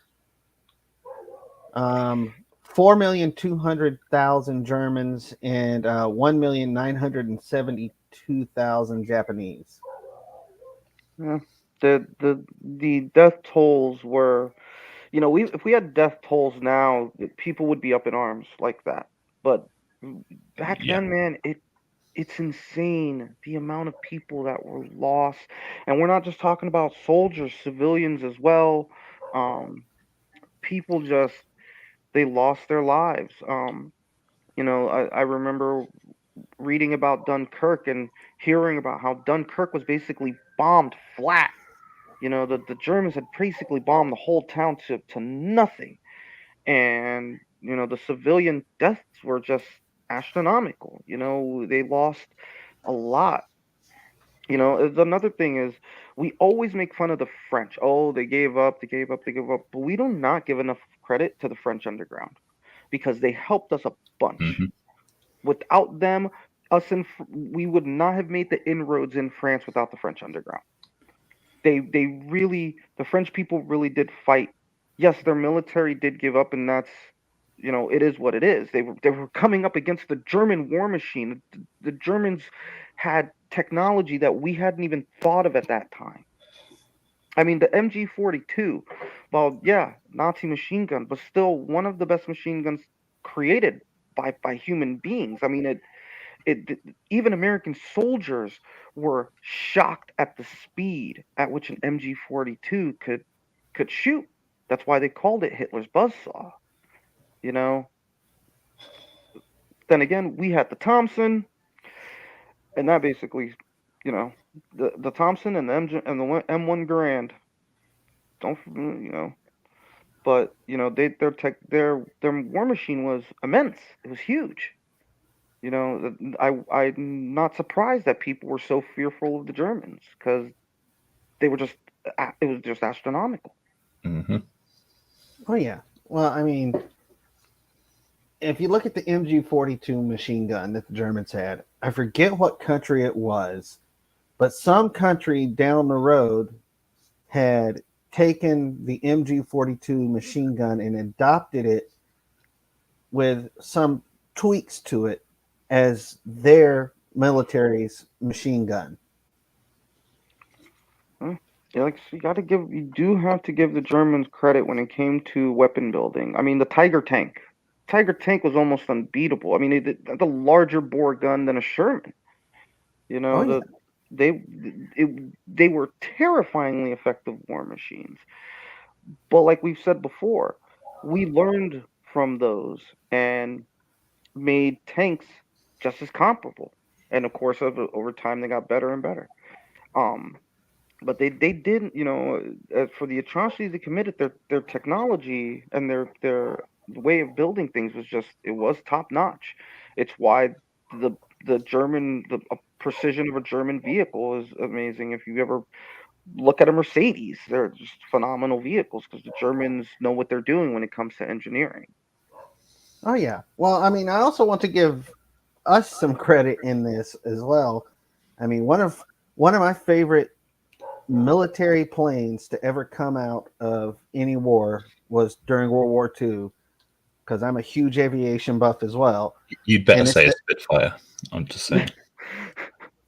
4,200,000 Germans and 1,972,000 Japanese. Yeah, the death tolls were, if we had death tolls now, people would be up in arms like that. But back Yeah. then, man, it's insane the amount of people that were lost, and we're not just talking about soldiers, civilians as well. People just they lost their lives. I remember reading about Dunkirk and hearing about how Dunkirk was basically bombed flat. The Germans had basically bombed the whole town to nothing. And, the civilian deaths were just astronomical. They lost a lot. Another thing is we always make fun of the French. Oh, they gave up, they gave up, they gave up. But we do not give enough credit to the French underground because they helped us a bunch. Hmm. Without them, we would not have made the inroads in France without the French underground. The French people really did fight. Yes, their military did give up, and that's it is what it is. They were coming up against the German war machine. The Germans had technology that we hadn't even thought of at that time. I mean, the MG42, well, yeah, Nazi machine gun, but still one of the best machine guns created by human beings. I mean, even American soldiers were shocked at the speed at which an MG42 could shoot. That's why they called it Hitler's buzzsaw. You know. Then again, we had the Thompson, and that basically, the Thompson and the M1 Garand. Don't but their war machine was immense. It was huge. I'm not surprised that people were so fearful of the Germans because it was just astronomical. Hmm. Oh, yeah. Well, I mean, if you look at the MG42 machine gun that the Germans had, I forget what country it was, but some country down the road had taken the MG42 machine gun and adopted it with some tweaks to it as their military's machine gun. Yeah, you do have to give the Germans credit when it came to weapon building. I mean, the Tiger tank. Tiger tank was almost unbeatable. I mean, they did the larger bore gun than a Sherman. Oh, yeah. They were terrifyingly effective war machines. But like we've said before, we learned from those and made tanks just as comparable. And of course, over time, they got better and better. But they didn't, for the atrocities they committed, their technology and their way of building things it was top notch. It's why the precision of a German vehicle is amazing. If you ever look at a Mercedes, they're just phenomenal vehicles because the Germans know what they're doing when it comes to engineering. Oh, yeah. Well, I mean, I also want to give us some credit in this as well. I mean, one of my favorite military planes to ever come out of any war was during World War II, because I'm a huge aviation buff as well. You'd better say a Spitfire. I'm just saying.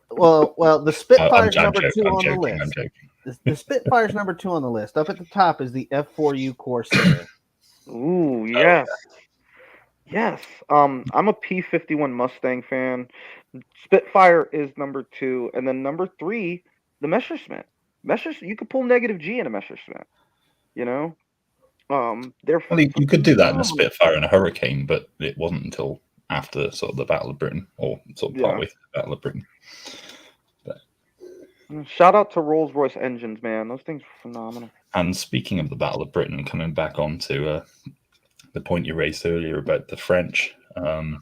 Well, the Spitfire's I'm number joking, 2 I'm on joking, the I'm list. joking. The Spitfire's number 2 on the list. Up at the top is the F4U Corsair. Ooh, yes. Yes. I'm a P-51 Mustang fan. Spitfire is number 2, and then number 3, the Messerschmitt. Messerschmitt, you could pull negative G in a Messerschmitt. You know, they're Well, you could do that in a phenomenal. Spitfire and a Hurricane, but it wasn't until after sort of the Battle of Britain, or sort of Yeah. partway through the Battle of Britain. Shout out to Rolls-Royce engines, man. Those things are phenomenal. And speaking of the Battle of Britain, coming back on to the point you raised earlier about the French, I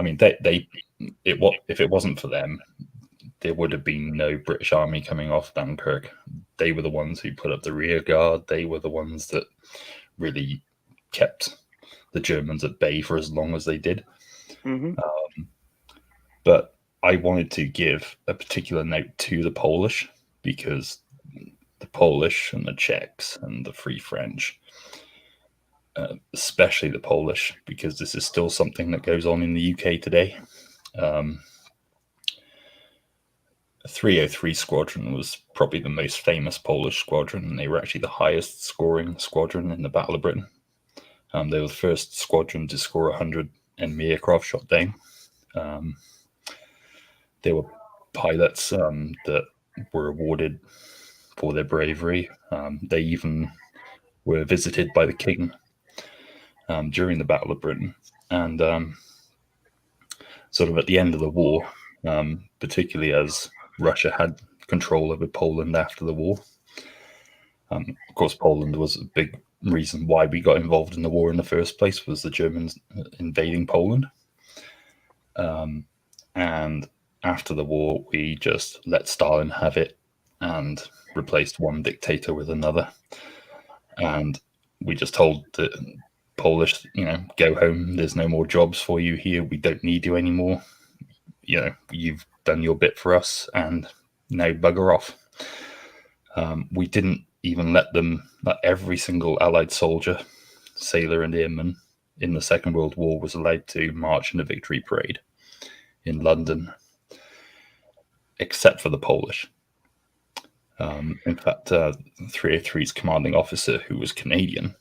mean, if it wasn't for them, there would have been no British army coming off Dunkirk. They were the ones who put up the rear guard. They were the ones that really kept the Germans at bay for as long as they did. Mm-hmm. But I wanted to give a particular note to the Polish, because the Polish and the Czechs and the Free French, especially the Polish, because this is still something that goes on in the UK today. 303 Squadron was probably the most famous Polish squadron, and they were actually the highest scoring squadron in the Battle of Britain. They were the first squadron to score 100 enemy aircraft shot down. There were pilots that were awarded for their bravery. They even were visited by the King during the Battle of Britain. And sort of at the end of the war, particularly as Russia had control over Poland after the war. Of course, Poland was a big reason why we got involved in the war in the first place, was the Germans invading Poland. And after the war, we just let Stalin have it and replaced one dictator with another. And we just told the Polish, go home. There's no more jobs for you here. We don't need you anymore. You've done your bit for us, and now bugger off. We didn't even let every single Allied soldier, sailor and airman in the Second World War was allowed to march in a victory parade in London, except for the Polish. In fact, 303's commanding officer, who was Canadian,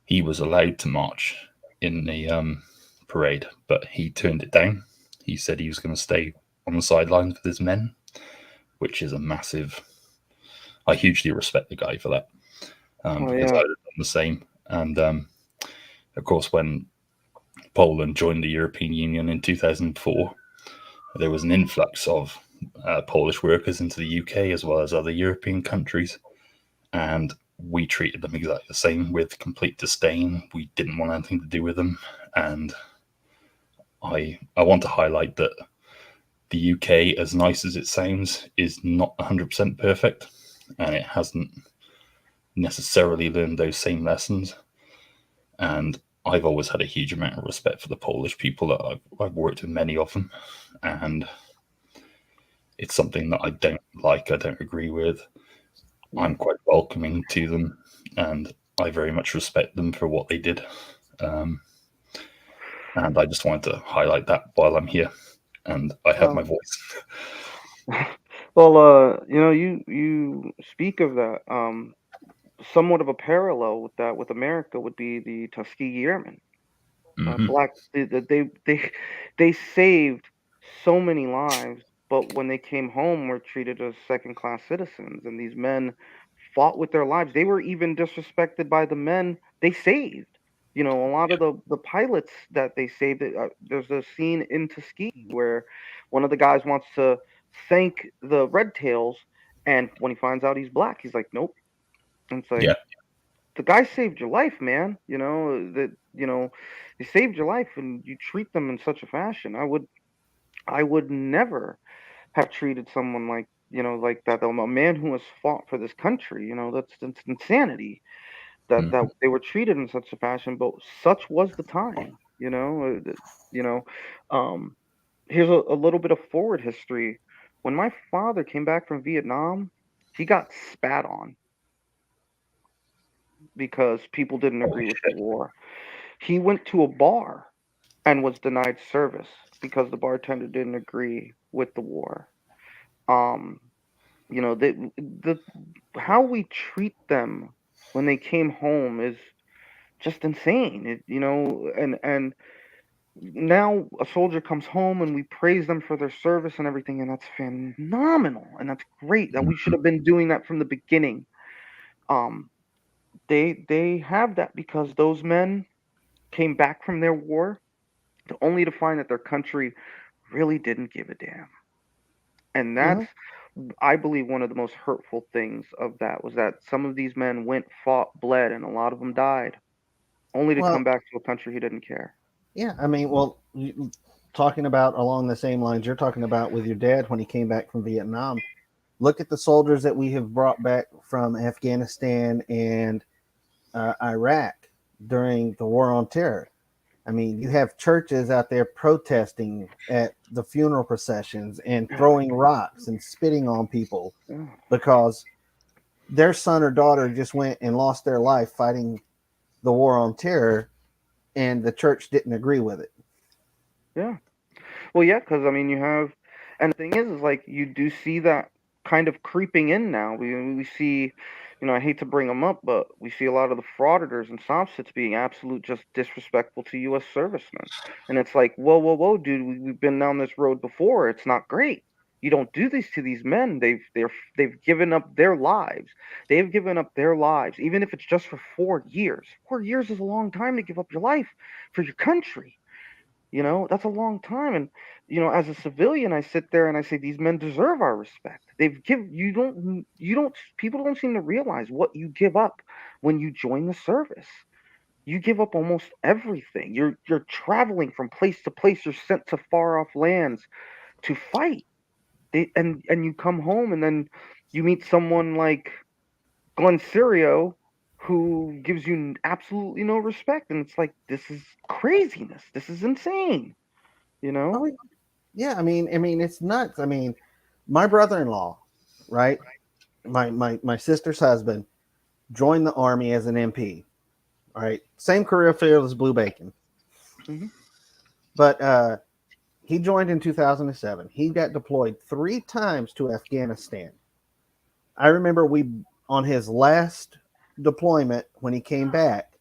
he was allowed to march in the parade, but he turned it down. He said he was going to stay on the sidelines with his men, which is a massive... I hugely respect the guy for that, because I would have done the same. And of course, when Poland joined the European Union in 2004, there was an influx of Polish workers into the UK as well as other European countries, and we treated them exactly the same, with complete disdain. We didn't want anything to do with them, and I want to highlight that the UK, as nice as it sounds, is not 100% perfect, and it hasn't necessarily learned those same lessons. And I've always had a huge amount of respect for the Polish people. That I've worked with many of them, and it's something that I don't like, I don't agree with. I'm quite welcoming to them, and I very much respect them for what they did. And I just wanted to highlight that while I'm here, and I have my voice. Well, you speak of that. Somewhat of a parallel with that with America would be the Tuskegee Airmen. They saved so many lives, but when they came home, were treated as second-class citizens. And these men fought with their lives. They were even disrespected by the men they saved. A lot of the pilots that they saved. There's a scene in Tuskegee where one of the guys wants to thank the Red Tails, and when he finds out he's black, he's like, "Nope." And it's like, the guy saved your life, man. He saved your life, and you treat them in such a fashion. I would never have treated someone like that. A man who has fought for this country. That's insanity. That they were treated in such a fashion, but such was the time. Here's a little bit of forward history. When my father came back from Vietnam, he got spat on because people didn't agree with the war. He went to a bar and was denied service because the bartender didn't agree with the war. The how we treat them when they came home is just insane. And now a soldier comes home and we praise them for their service and everything, and that's phenomenal and that's great. That we should have been doing that from the beginning. Um, they have that because those men came back from their war only to find that their country really didn't give a damn. And that's, Mhm. I believe, one of the most hurtful things of that was that some of these men went, fought, bled, and a lot of them died, only to come Well, back to a country who didn't care. yeah, I mean, well, talking about along the same lines you're talking about with your dad when he came back from Vietnam. Look at the soldiers that we have brought back from Afghanistan and Iraq during the war on terror. I mean, you have churches out there protesting at the funeral processions and throwing rocks and spitting on people Yeah. because their son or daughter just went and lost their life fighting the war on terror, and the church didn't agree with it. Yeah. Well, yeah, because I mean, you have, and the thing is like you do see that kind of creeping in now. We see, I hate to bring them up, but we see a lot of the frauditors and sompsits being absolute just disrespectful to U.S. servicemen, and it's like, whoa, whoa, whoa, dude, we've been down this road before. It's not great. You don't do this to these men. They've given up their lives. They've given up their lives, even if it's just for 4 years. 4 years is a long time to give up your life for your country. That's a long time. And, as a civilian, I sit there and I say, these men deserve our respect. People don't seem to realize what you give up when you join the service. You give up almost everything. You're traveling from place to place. You're sent to far off lands to fight. And you come home and then you meet someone like Glenn Serio who gives you absolutely no respect. And it's like, this is craziness. This is insane. You know? Oh, yeah. I mean, it's nuts. I mean, my brother-in-law, right? My sister's husband joined the army as an MP. All right, same career field as Blue Bacon, Mhm. but he joined in 2007. He got deployed 3 times to Afghanistan. I remember on his last deployment when he came back,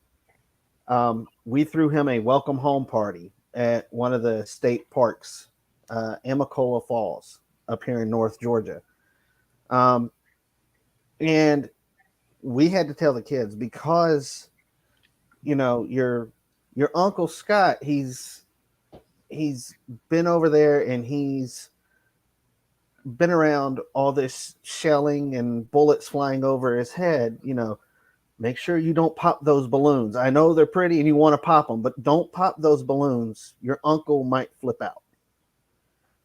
we threw him a welcome home party at one of the state parks, Amicalola Falls, up here in North Georgia. Um, and we had to tell the kids because your Uncle Scott, he's been over there and he's been around all this shelling and bullets flying over his head. Make sure you don't pop those balloons. I know they're pretty and you want to pop them, but don't pop those balloons. Your uncle might flip out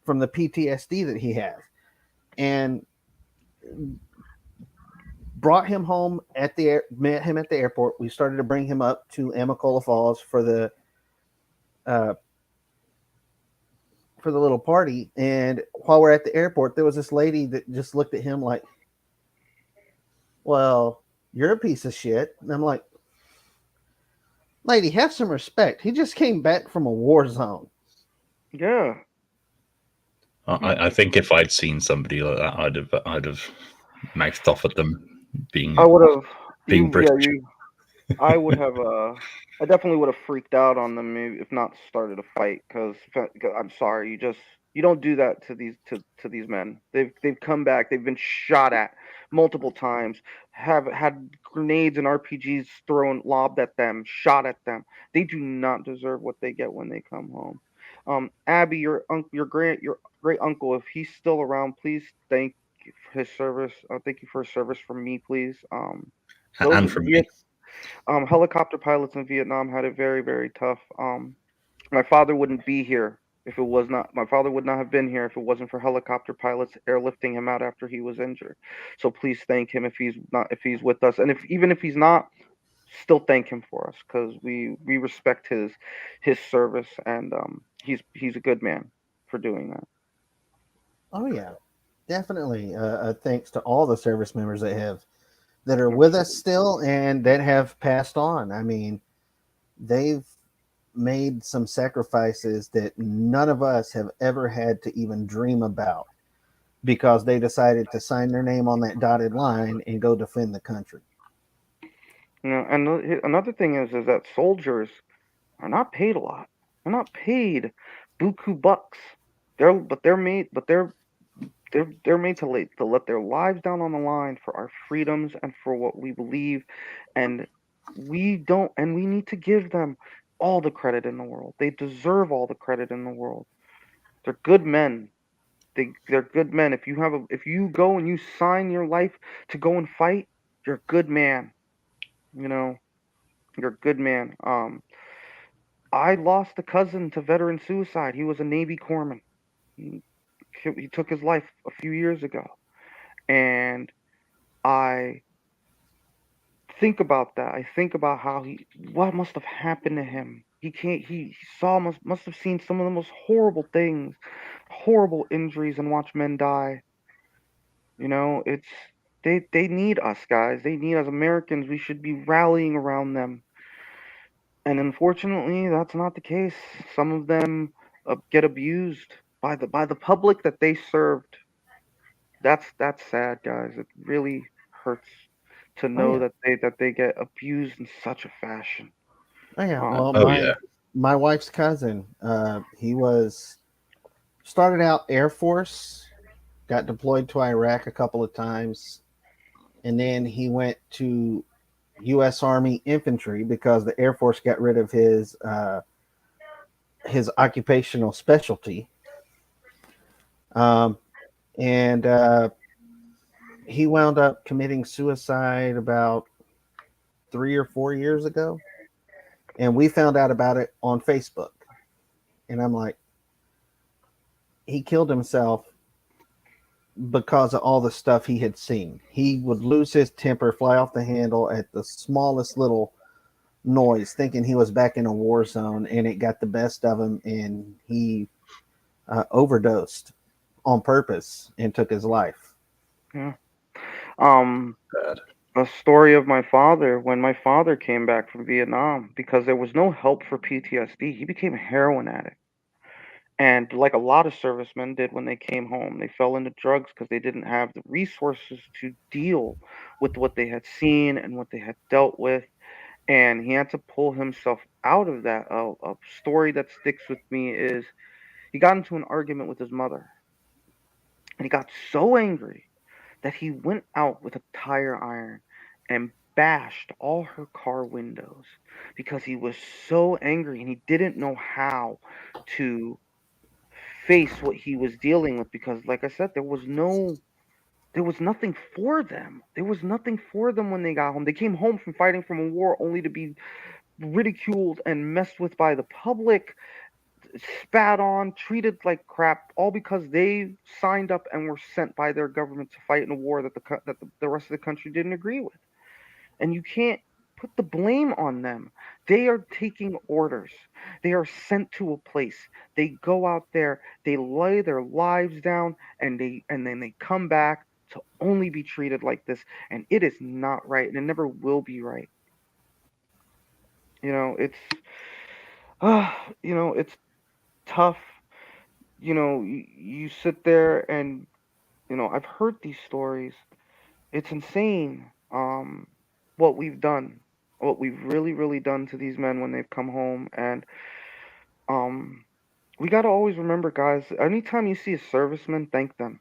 from the PTSD that he has. And brought him home met him at the airport. We started to bring him up to Amicalola Falls uh, for the little party. And while we're at the airport, there was this lady that just looked at him like, well, you're a piece of shit. And I'm like, lady, have some respect. He just came back from a war zone. Yeah. I think if I'd seen somebody like that, I'd have mouthed off at them being I would have. British. I would have. I definitely would have freaked out on them, maybe, if not started a fight. Because I'm sorry, you don't do that to these men. They've come back. They've been shot at multiple times. Have had grenades and RPGs lobbed at them, shot at them. They do not deserve what they get when they come home. Abby, your great uncle, if he's still around, please thank his service. Thank you for his service from me, please. Those And from me. helicopter pilots in Vietnam had it very, very tough. My father wouldn't be here if it was not. My father would not have been here if it wasn't for helicopter pilots airlifting him out after he was injured. So please thank him if he's with us, and even if he's not, still thank him for us because we respect his service, and he's a good man for doing that. Oh yeah, definitely. Thanks to all the service members that are with us still and that have passed on. I mean, they've made some sacrifices that none of us have ever had to even dream about because they decided to sign their name on that dotted line and go defend the country. And another thing is that soldiers are not paid a lot. They're not paid buku bucks. They're made to let their lives down on the line for our freedoms and for what we believe, and we need to give them all the credit in the world. They deserve all the credit in the world. They're good men. They're good men. If you go and you sign your life to go and fight, you're a good man. You know, you're a good man. I lost a cousin to veteran suicide. He was a Navy corpsman. He, he took his life a few years ago, and I think about that. I think about what must have happened to him. He saw, must have seen some of the most horrible things, horrible injuries, and watch men die. You know, they need us, guys. They need us Americans. We should be rallying around them. And unfortunately, that's not the case. Some of them get abused by the public that they served. That's sad, guys. It really hurts to know yeah. that they get abused in such a fashion. Oh yeah. Um, Well, Oh yeah. my wife's cousin, he started out Air Force, got deployed to Iraq a couple of times, and then he went to U.S. Army Infantry because the Air Force got rid of his occupational specialty. And he wound up committing suicide about 3 or 4 years ago, and we found out about it on Facebook. And I'm like, he killed himself because of all the stuff he had seen. He would lose his temper, fly off the handle at the smallest little noise, thinking he was back in a war zone, and it got the best of him, and he overdosed on purpose and took his life. yeah. Um, Bad. a story of my father when my father came back from Vietnam because there was no help for PTSD. He became a heroin addict. And like a lot of servicemen did when they came home, they fell into drugs because they didn't have the resources to deal with what they had seen and what they had dealt with. And he had to pull himself out of that. A story that sticks with me is he got into an argument with his mother. And he got so angry that he went out with a tire iron and bashed all her car windows because he was so angry and he didn't know how to face what he was dealing with because like I said there was nothing for them. There was nothing for them when they got home. They came home from fighting from a war only to be ridiculed and messed with by the public, spat on, treated like crap, all because they signed up and were sent by their government to fight in a war that the rest of the country didn't agree with. And you can't put the blame on them. They are taking orders. They are sent to a place. They go out there, they lay their lives down, and then they come back to only be treated like this. And it is not right, and it never will be right. You know, it's tough. You sit there and I've heard these stories. It's insane. What we've done, what we've really, really done to these men when they've come home, and um, we got to always remember, guys. Anytime you see a serviceman, thank them.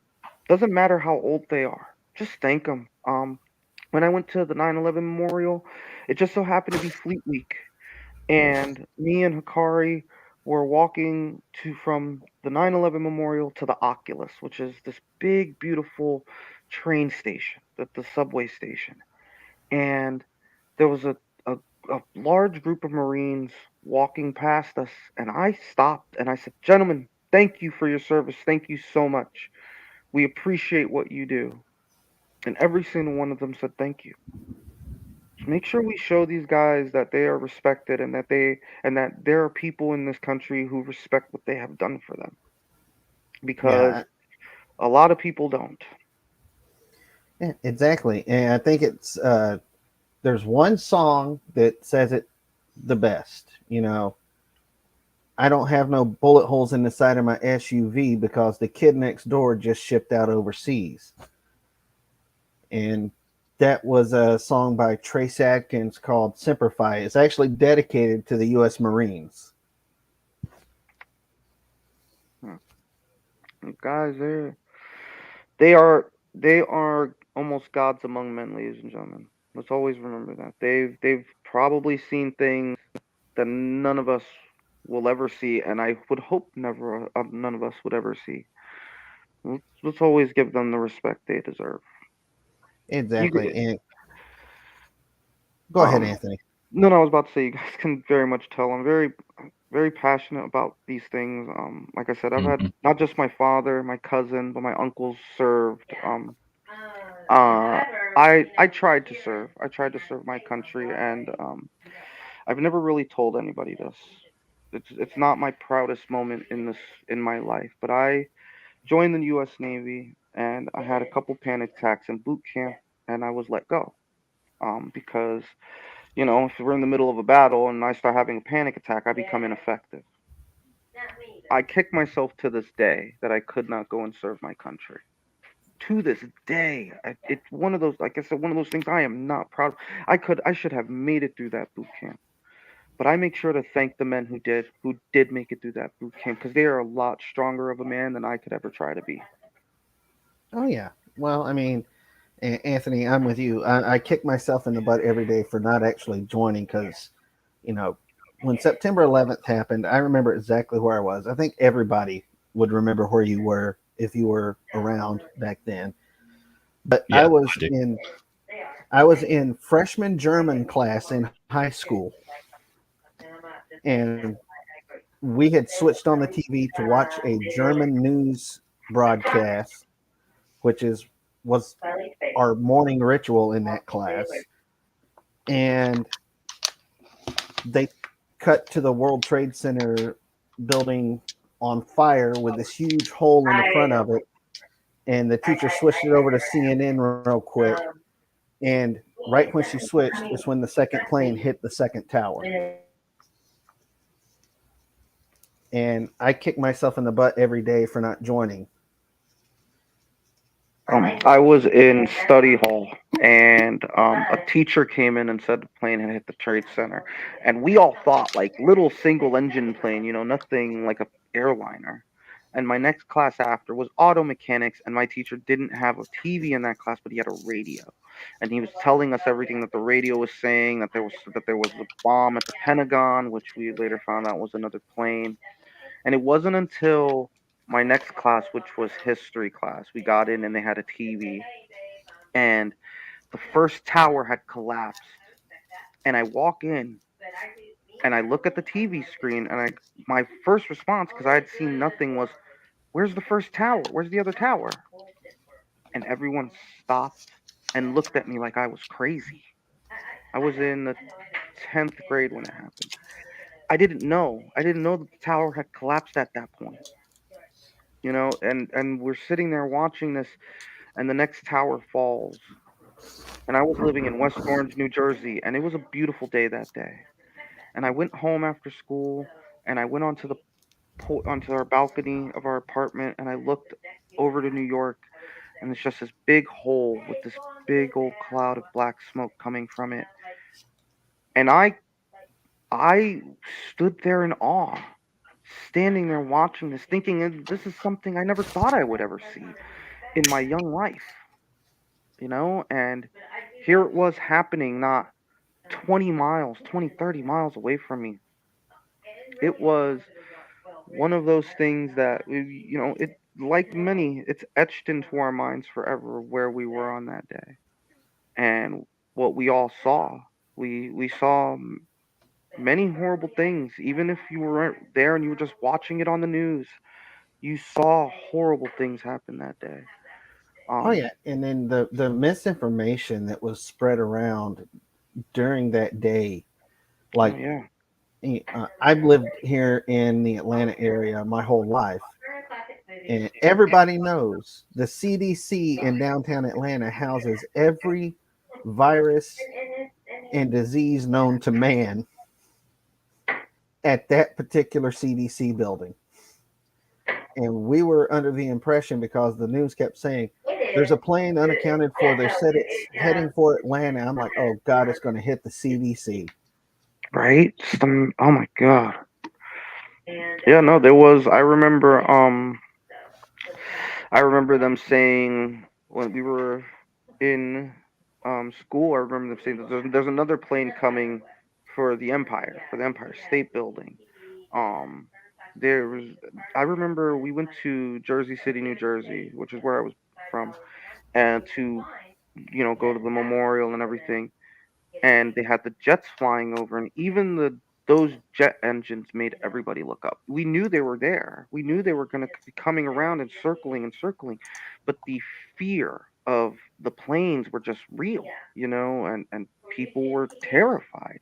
Doesn't matter how old they are, just thank them. When I went to the 9/11 memorial, it just so happened to be Fleet Week, and me and Hikari were walking from the 9/11 memorial to the Oculus, which is this big, beautiful train station, the subway station. And there was a large group of Marines walking past us, and I stopped and I said, "Gentlemen, thank you for your service. Thank you so much. We appreciate what you do." And every single one of them said, "Thank you." Make sure we show these guys that they are respected and that there are people in this country who respect what they have done for them, because Yeah, a lot of people don't. yeah, exactly. And I think there's one song that says it the best. I don't have no bullet holes in the side of my SUV because the kid next door just shipped out overseas. And that was a song by Trace Adkins called Semper Fi. It's actually dedicated to the U.S. Marines. Guys, they are almost gods among men, ladies and gentlemen. Let's always remember that. They've probably seen things that none of us will ever see, and I would hope never none of us would ever see. Let's always give them the respect they deserve. Exactly. You, And go ahead, um, Anthony. no, I was about to say you guys can very much tell I'm very passionate about these things. Like I said, I've had Hmm. not just my father, my cousin, but my uncles served. I tried to serve. I tried to serve my country, and I've never really told anybody this. It's not my proudest moment in my life, but I joined the U.S. Navy, and I had a couple panic attacks in boot camp, and I was let go. Because if we're in the middle of a battle and I start having a panic attack, I become ineffective. I kick myself to this day that I could not go and serve my country. To this day, it's one of those, like I said, one of those things I am not proud of. I should have made it through that boot camp, but I make sure to thank the men who did make it through that boot camp because they are a lot stronger of a man than I could ever try to be. Oh yeah. Well, I mean, Anthony, I'm with you. I kick myself in the butt every day for not actually joining because, you know, when September 11th happened, I remember exactly where I was. I think everybody would remember where you were if you were around back then. But Yeah, I do. I was in freshman German class in high school, and we had switched on the TV to watch a German news broadcast, which was our morning ritual in that class. And they cut to the World Trade Center building on fire with this huge hole in the front of it. And the teacher switched it over to CNN real quick. And right when she switched is when the second plane hit the second tower. And I kick myself in the butt every day for not joining. I was in study hall, and a teacher came in and said the plane had hit the trade center, and we all thought like little single engine plane, nothing like a airliner. And my next class after was auto mechanics, and my teacher didn't have a TV in that class, but he had a radio, and he was telling us everything that the radio was saying, that there was a bomb at the Pentagon, which we later found out was another plane. And it wasn't until my next class, which was history class, we got in and they had a TV, and the first tower had collapsed. And I walk in and I look at the TV screen, and my first response, because I had seen nothing, was, "Where's the first tower? Where's the other tower?" And everyone stopped and looked at me like I was crazy. I was in the 10th grade when it happened. I didn't know. I didn't know that the tower had collapsed at that point. And we're sitting there watching this, and the next tower falls. And I was living in West Orange, New Jersey, and it was a beautiful day that day. And I went home after school, and I went onto our balcony of our apartment, and I looked over to New York, and it's just this big hole with this big old cloud of black smoke coming from it. And I stood there in awe, standing there watching this, thinking this is something I never thought I would ever see in my young life. And here it was happening not 20 miles, 20, 30 miles away from me. It was one of those things that, it, like many, it's etched into our minds forever where we were on that day and what we all saw. We saw many horrible things. Even if you were there and you were just watching it on the news, you saw horrible things happen that day. Oh Um, yeah, and then the misinformation that was spread around during that day, oh like yeah, I've lived here in the Atlanta area my whole life, and everybody knows the CDC in downtown Atlanta houses every virus and disease known to man at that particular CDC building. And we were under the impression because the news kept saying there's a plane unaccounted for. They said it's heading for Atlanta. I'm like, oh God, it's going to hit the CDC. right. Oh my God. Yeah, no, there was. I remember. I remember them saying when we were in school. I remember them saying there's another plane coming for the Empire State Building. Um, there was. I remember we went to Jersey City, New Jersey, which is where I was from, and to go to the memorial and everything. And they had the jets flying over, and even those jet engines made everybody look up. We knew they were there. We knew they were going to be coming around and circling, but the fear of the planes were just real, and people were terrified.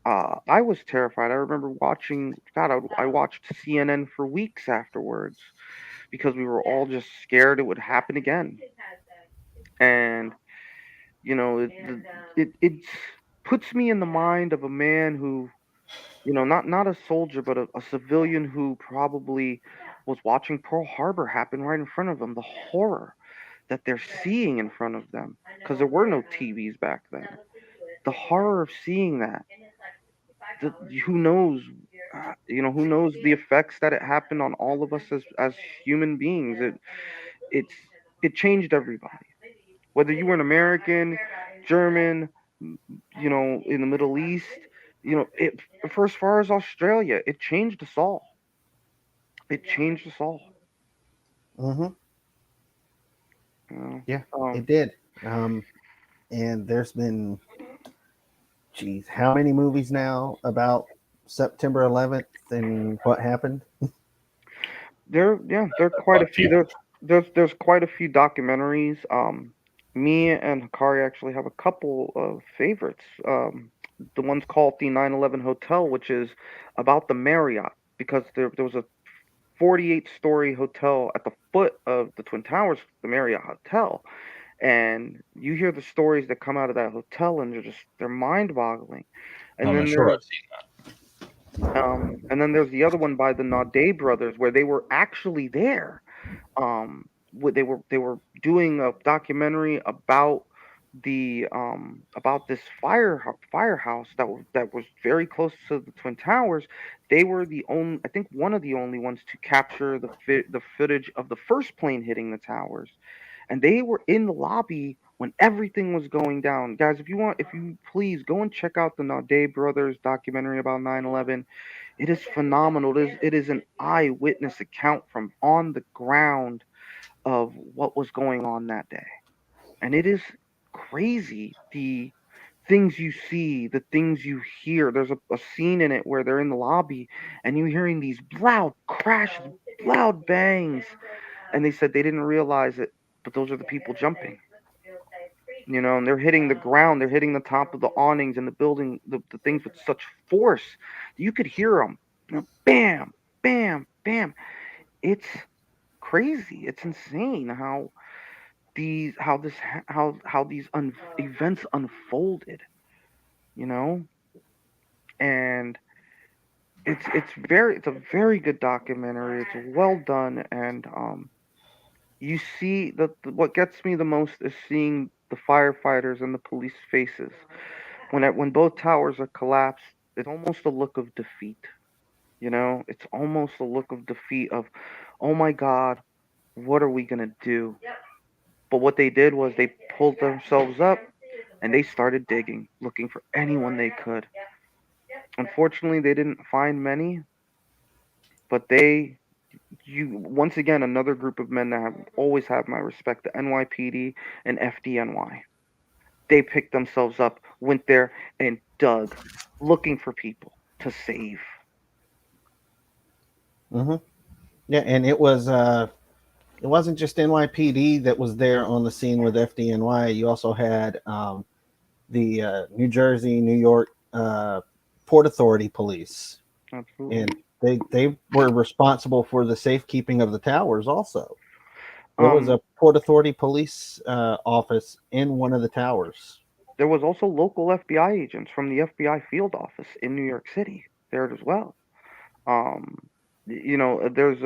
I was terrified. I remember watching. God, I watched CNN for weeks afterwards because we were all just scared it would happen again. And it puts me in the mind of a man who, not a soldier, but a civilian who probably was watching Pearl Harbor happen right in front of them. The horror that they're seeing in front of them, because there were no TVs back then. The horror of seeing that. The, who knows? Who knows the effects that it happened on all of us as human beings. It's it changed everybody. Whether you were an American, German, in the Middle East, it for as far as Australia, it changed us all. It changed us all. Mm-hmm. You know? Yeah, it did. And there's been, geez, how many movies now about September 11th and what happened? There are quite a few. There's quite a few documentaries. Me and Hikari actually have a couple of favorites. The one's called the 9/11 Hotel, which is about the Marriott, because there was a 48-story hotel at the foot of the Twin Towers, the Marriott Hotel, and you hear the stories that come out of that hotel, and they're mind-boggling. And I'm then sure there's I've seen that. there's the other one by the Naudet brothers, where they were actually there. They were doing a documentary about this firehouse that was very close to the Twin Towers. They were the only, I think, one of the only ones to capture the footage of the first plane hitting the towers, and they were in the lobby when everything was going down. Guys, if you please go and check out the Naudet brothers documentary about 9/11. It is phenomenal. It is an eyewitness account from on the ground of what was going on that day. And it is crazy, the things you see, the things you hear. There's a scene in it where they're in the lobby and you're hearing these loud crashes, loud bangs. And they said they didn't realize it, but those are the people jumping. And they're hitting the ground, they're hitting the top of the awnings and the building, the things with such force. You could hear them. Bam, bam, bam. It's crazy. It's insane how these events unfolded, you know? And it's a very good documentary. It's well done, and you see what gets me the most is seeing the firefighters and the police faces when both towers are collapsed. It's almost a look of defeat. It's almost a look of defeat of, oh my God, what are we gonna do? But what they did was they pulled themselves up and they started digging, looking for anyone they could. Unfortunately, they didn't find many, but you once again, another group of men that always have my respect, the NYPD and FDNY. They picked themselves up, went there and dug, looking for people to save. Mm-hmm. Yeah, and it wasn't just NYPD that was there on the scene with FDNY. You also had the New Jersey, New York Port Authority police, Absolutely. and they were responsible for the safekeeping of the towers. Also, there was a Port Authority police office in one of the towers. There was also local FBI agents from the FBI field office in New York City there as well. Um, there's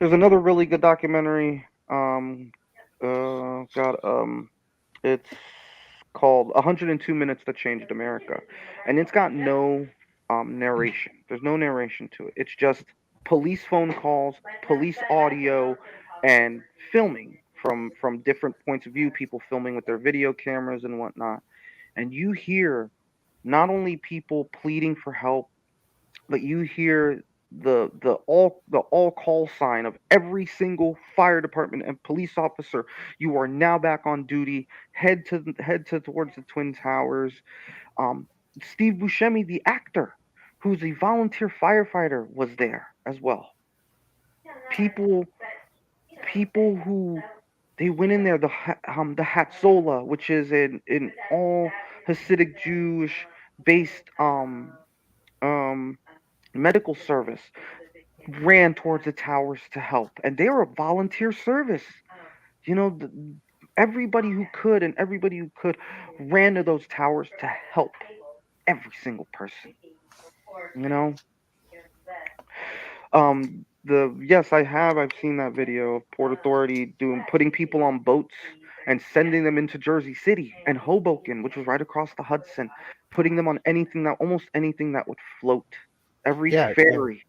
another really good documentary. God, it's called 102 Minutes That Changed America, and it's got no narration. There's no narration to it. It's just police phone calls, police audio, and filming from different points of view, people filming with their video cameras and whatnot. And you hear not only people pleading for help, but you hear the all call sign of every single fire department and police officer. You are now back on duty. Head to towards the Twin Towers. Um, Steve Buscemi, the actor, who's a volunteer firefighter, was there as well. People people who they went in there. The Hatzola, which is an all Hasidic Jewish based um medical service, ran towards the towers to help, and they were a volunteer service. You know, everybody who could and everybody who could ran to those towers to help every single person. You know, the yes, I've seen that video of Port Authority putting people on boats and sending them into Jersey City and Hoboken, which was right across the Hudson, putting them on almost anything that would float. Every Yeah, ferry,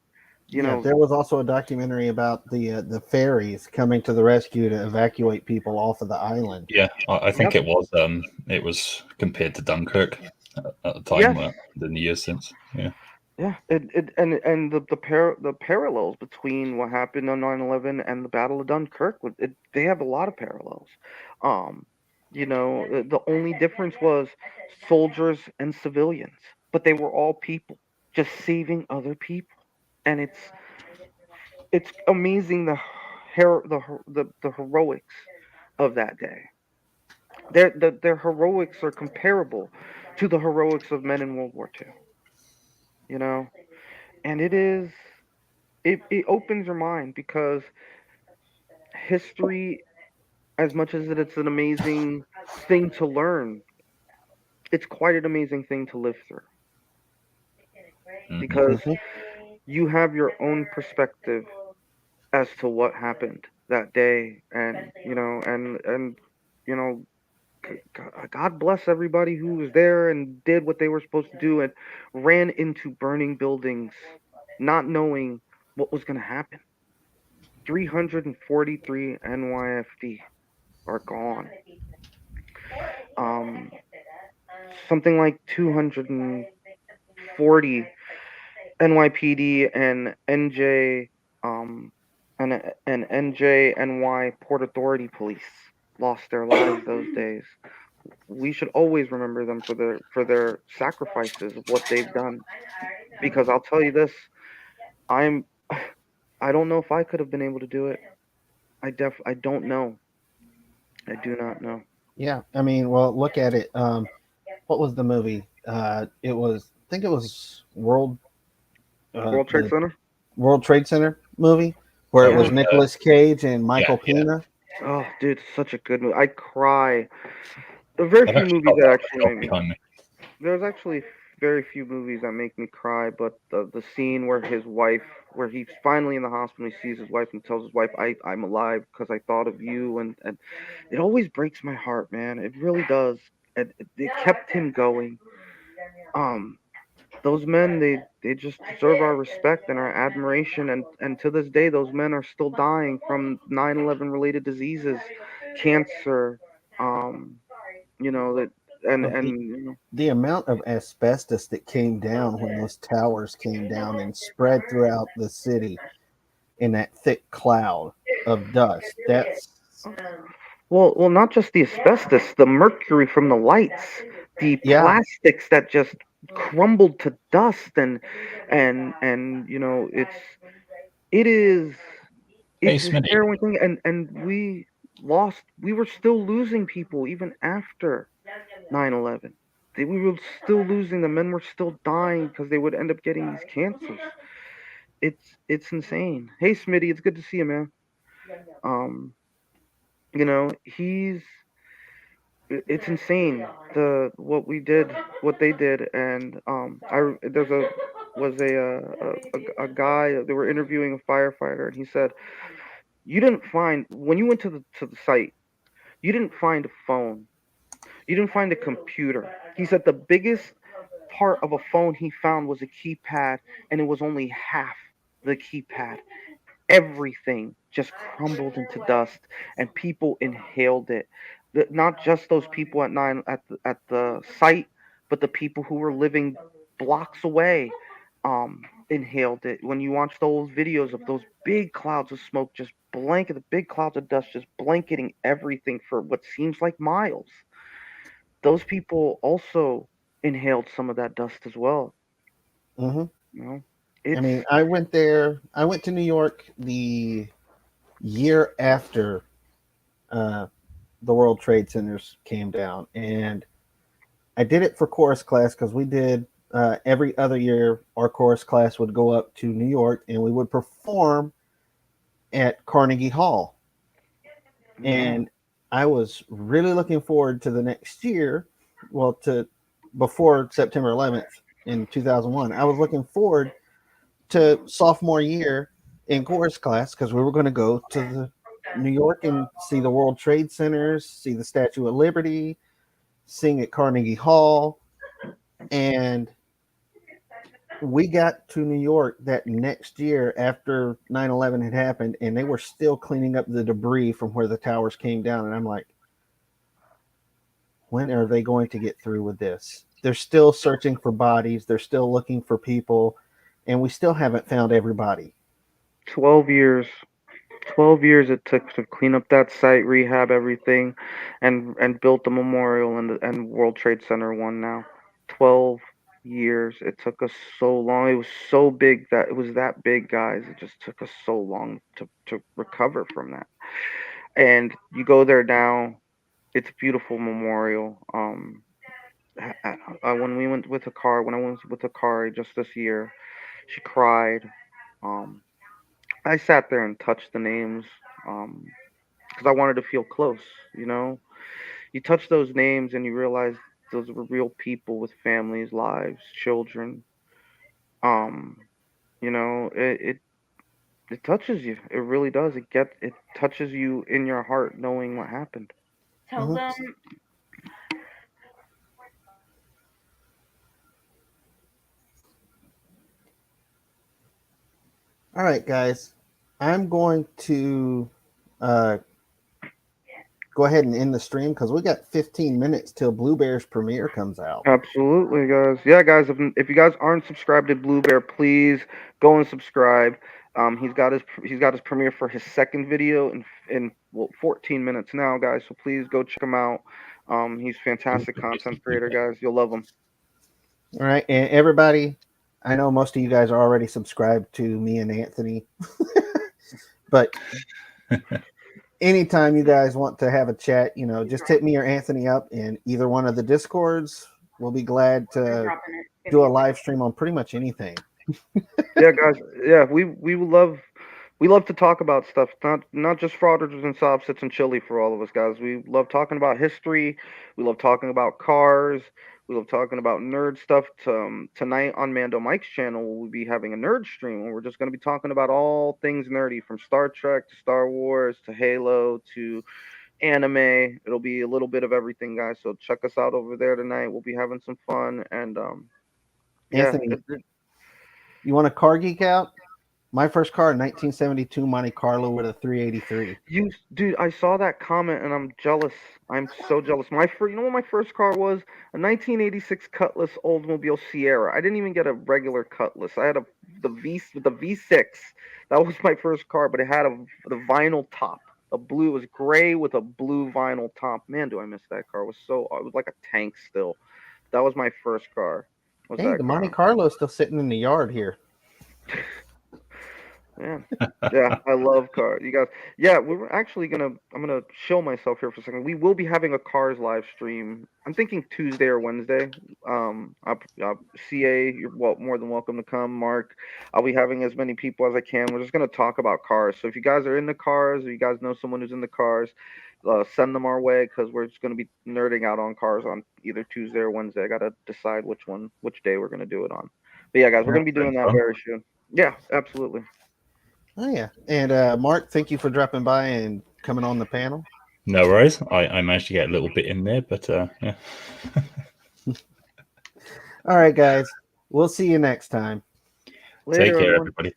you yeah. know. There was also a documentary about the ferries coming to the rescue to evacuate people off of the island. Yeah, I think Yep. it was compared to Dunkirk at the time, Yes. in the years since. Yeah. Yeah, and the parallels between what happened on 9/11 and the Battle of Dunkirk, they have a lot of parallels. Um, the only difference was soldiers and civilians, but they were all people just saving other people, and it's amazing the heroics of that day. Their heroics are comparable to the heroics of men in World War II. You know, and it opens your mind because history, as much as it's an amazing thing to learn, it's quite an amazing thing to live through Mhm. because Mhm. you have your own perspective as to what happened that day, and you know God bless everybody who was there and did what they were supposed to do and ran into burning buildings not knowing what was going to happen. 343 NYFD are gone. Um, Something like 240 NYPD and NJ and NJNY Port Authority police lost their lives those days. We should always remember them for their sacrifices of what they've done. Because I'll tell you this, I'm I don't know if I could have been able to do it. I don't know. I do not know. Yeah, I mean, well, look at it. What was the movie? It was, I think it was World Trade the Center? World Trade Center movie, where it Oh, was Yeah. Nicolas Cage and Michael yeah. Pena. Oh, dude, such a good movie. I cry. There are very I've few actually movies got that that on actually the make shelf me. behind me. There's actually very few movies that make me cry, but the scene where his wife, where he's finally in the hospital, he sees his wife and tells his wife, I'm alive because I thought of you, and it always breaks my heart, man. It really does. And it kept him going. Um, those men, they just deserve our respect and our admiration, and to this day, those men are still dying from 9/11 related diseases, cancer, um, that, But and the amount of asbestos that came down when those towers came down and spread throughout the city in that thick cloud of dust. That's well, not just the asbestos, the mercury from the lights, the yeah. plastics that just crumbled to dust, and it is Hey, it's a Smitty. harrowing thing, and we were still losing people even after 9/11. We were still losing. The men were still dying because they would end up getting these cancers. It's insane. Hey, Smitty, it's good to see you, man. Um, it's insane what we did, what they did, and there's a guy, they were interviewing a firefighter, and he said, you didn't find when you went to the site, you didn't find a phone, you didn't find a computer. He said the biggest part of a phone he found was a keypad, and it was only half the keypad. everything just crumbled into dust, and people inhaled it. Not just those people at the site, but the people who were living blocks away inhaled it. When you watch those videos of those big clouds of smoke just the big clouds of dust just blanketing everything for what seems like miles, those people also inhaled some of that dust as well. Hmm. You know, I it's mean, I went there. I went to New York the year after the World Trade Centers came down, and I did it for chorus class because we did every other year. Our chorus class would go up to New York, and we would perform at Carnegie Hall. And I was really looking forward to the next year. Well, to before September 11th in 2001, I was looking forward to sophomore year in chorus class because we were going to go to the New York and see the World Trade Centers, see the Statue of Liberty, sing at Carnegie Hall. And we got to New York that next year after 9/11 had happened, and they were still cleaning up the debris from where the towers came down. And I'm like, when are they going to get through with this? They're still searching for bodies. They're still looking for people, and we still haven't found everybody. 12 years. 12 years it took to clean up that site, rehab everything, and built the memorial and World Trade Center one now. 12 years. It took us so long. It was so big that it was that big, guys. It just took us so long to recover from that. And you go there now, it's a beautiful memorial. When we went with a car, when I went with a car just this year, she cried. Um, I sat there and touched the names because I wanted to feel close. You know, you touch those names and you realize those were real people with families, lives, children. Um, it touches you. It really does. It touches you in your heart knowing what happened. Tell Mhm. them All right, guys. I'm going to uh, go ahead and end the stream because we got 15 minutes till Blue Bear's premiere comes out. Absolutely, guys. Yeah, guys. If you guys aren't subscribed to Blue Bear, please go and subscribe. He's got his premiere for his second video in 14 minutes now, guys. So please go check him out. He's fantastic content creator, guys. You'll love him. All right, and everybody, I know most of you guys are already subscribed to me and Anthony, but anytime you guys want to have a chat, just hit me or Anthony up in either one of the Discords. We'll be glad to do a live stream on pretty much anything. Yeah, guys. Yeah, we love to talk about stuff, not just frauders and sob-sits and chili for all of us, guys. We love talking about history. We love talking about cars. We love talking about nerd stuff. Tonight on Mando Mike's channel, we'll be having a nerd stream, and we're just going to be talking about all things nerdy, from Star Trek to Star Wars to Halo to anime. It'll be a little bit of everything, guys. So check us out over there tonight. We'll be having some fun, and yeah. Anthony, you want a car geek out? My first car, 1972 Monte Carlo with a 383. Dude, I saw that comment and I'm jealous. I'm so jealous. You know what my first car was? A 1986 Cutlass Oldsmobile Sierra. I didn't even get a regular Cutlass. I had the V6. That was my first car, but it had the vinyl top. It was gray with a blue vinyl top. Man, do I miss that car. It was like a tank still. That was my first car. Hey, the Monte Carlo is still sitting in the yard here. Yeah, I love cars. You guys, yeah, I'm gonna show myself here for a second. We will be having a cars live stream. I'm thinking Tuesday or Wednesday. CA, you're more than welcome to come. Mark, I'll be having as many people as I can. We're just gonna talk about cars. So if you guys are in the cars, or you guys know someone who's in the cars, send them our way, because we're just gonna be nerding out on cars on either Tuesday or Wednesday. I gotta decide which day we're gonna do it on. But yeah, guys, we're gonna be doing that very soon. Yeah, absolutely. Oh, yeah. And Mark, thank you for dropping by and coming on the panel. No worries. I managed to get a little bit in there, but yeah. All right, guys. We'll see you next time. Later, Take care, everyone. everybody.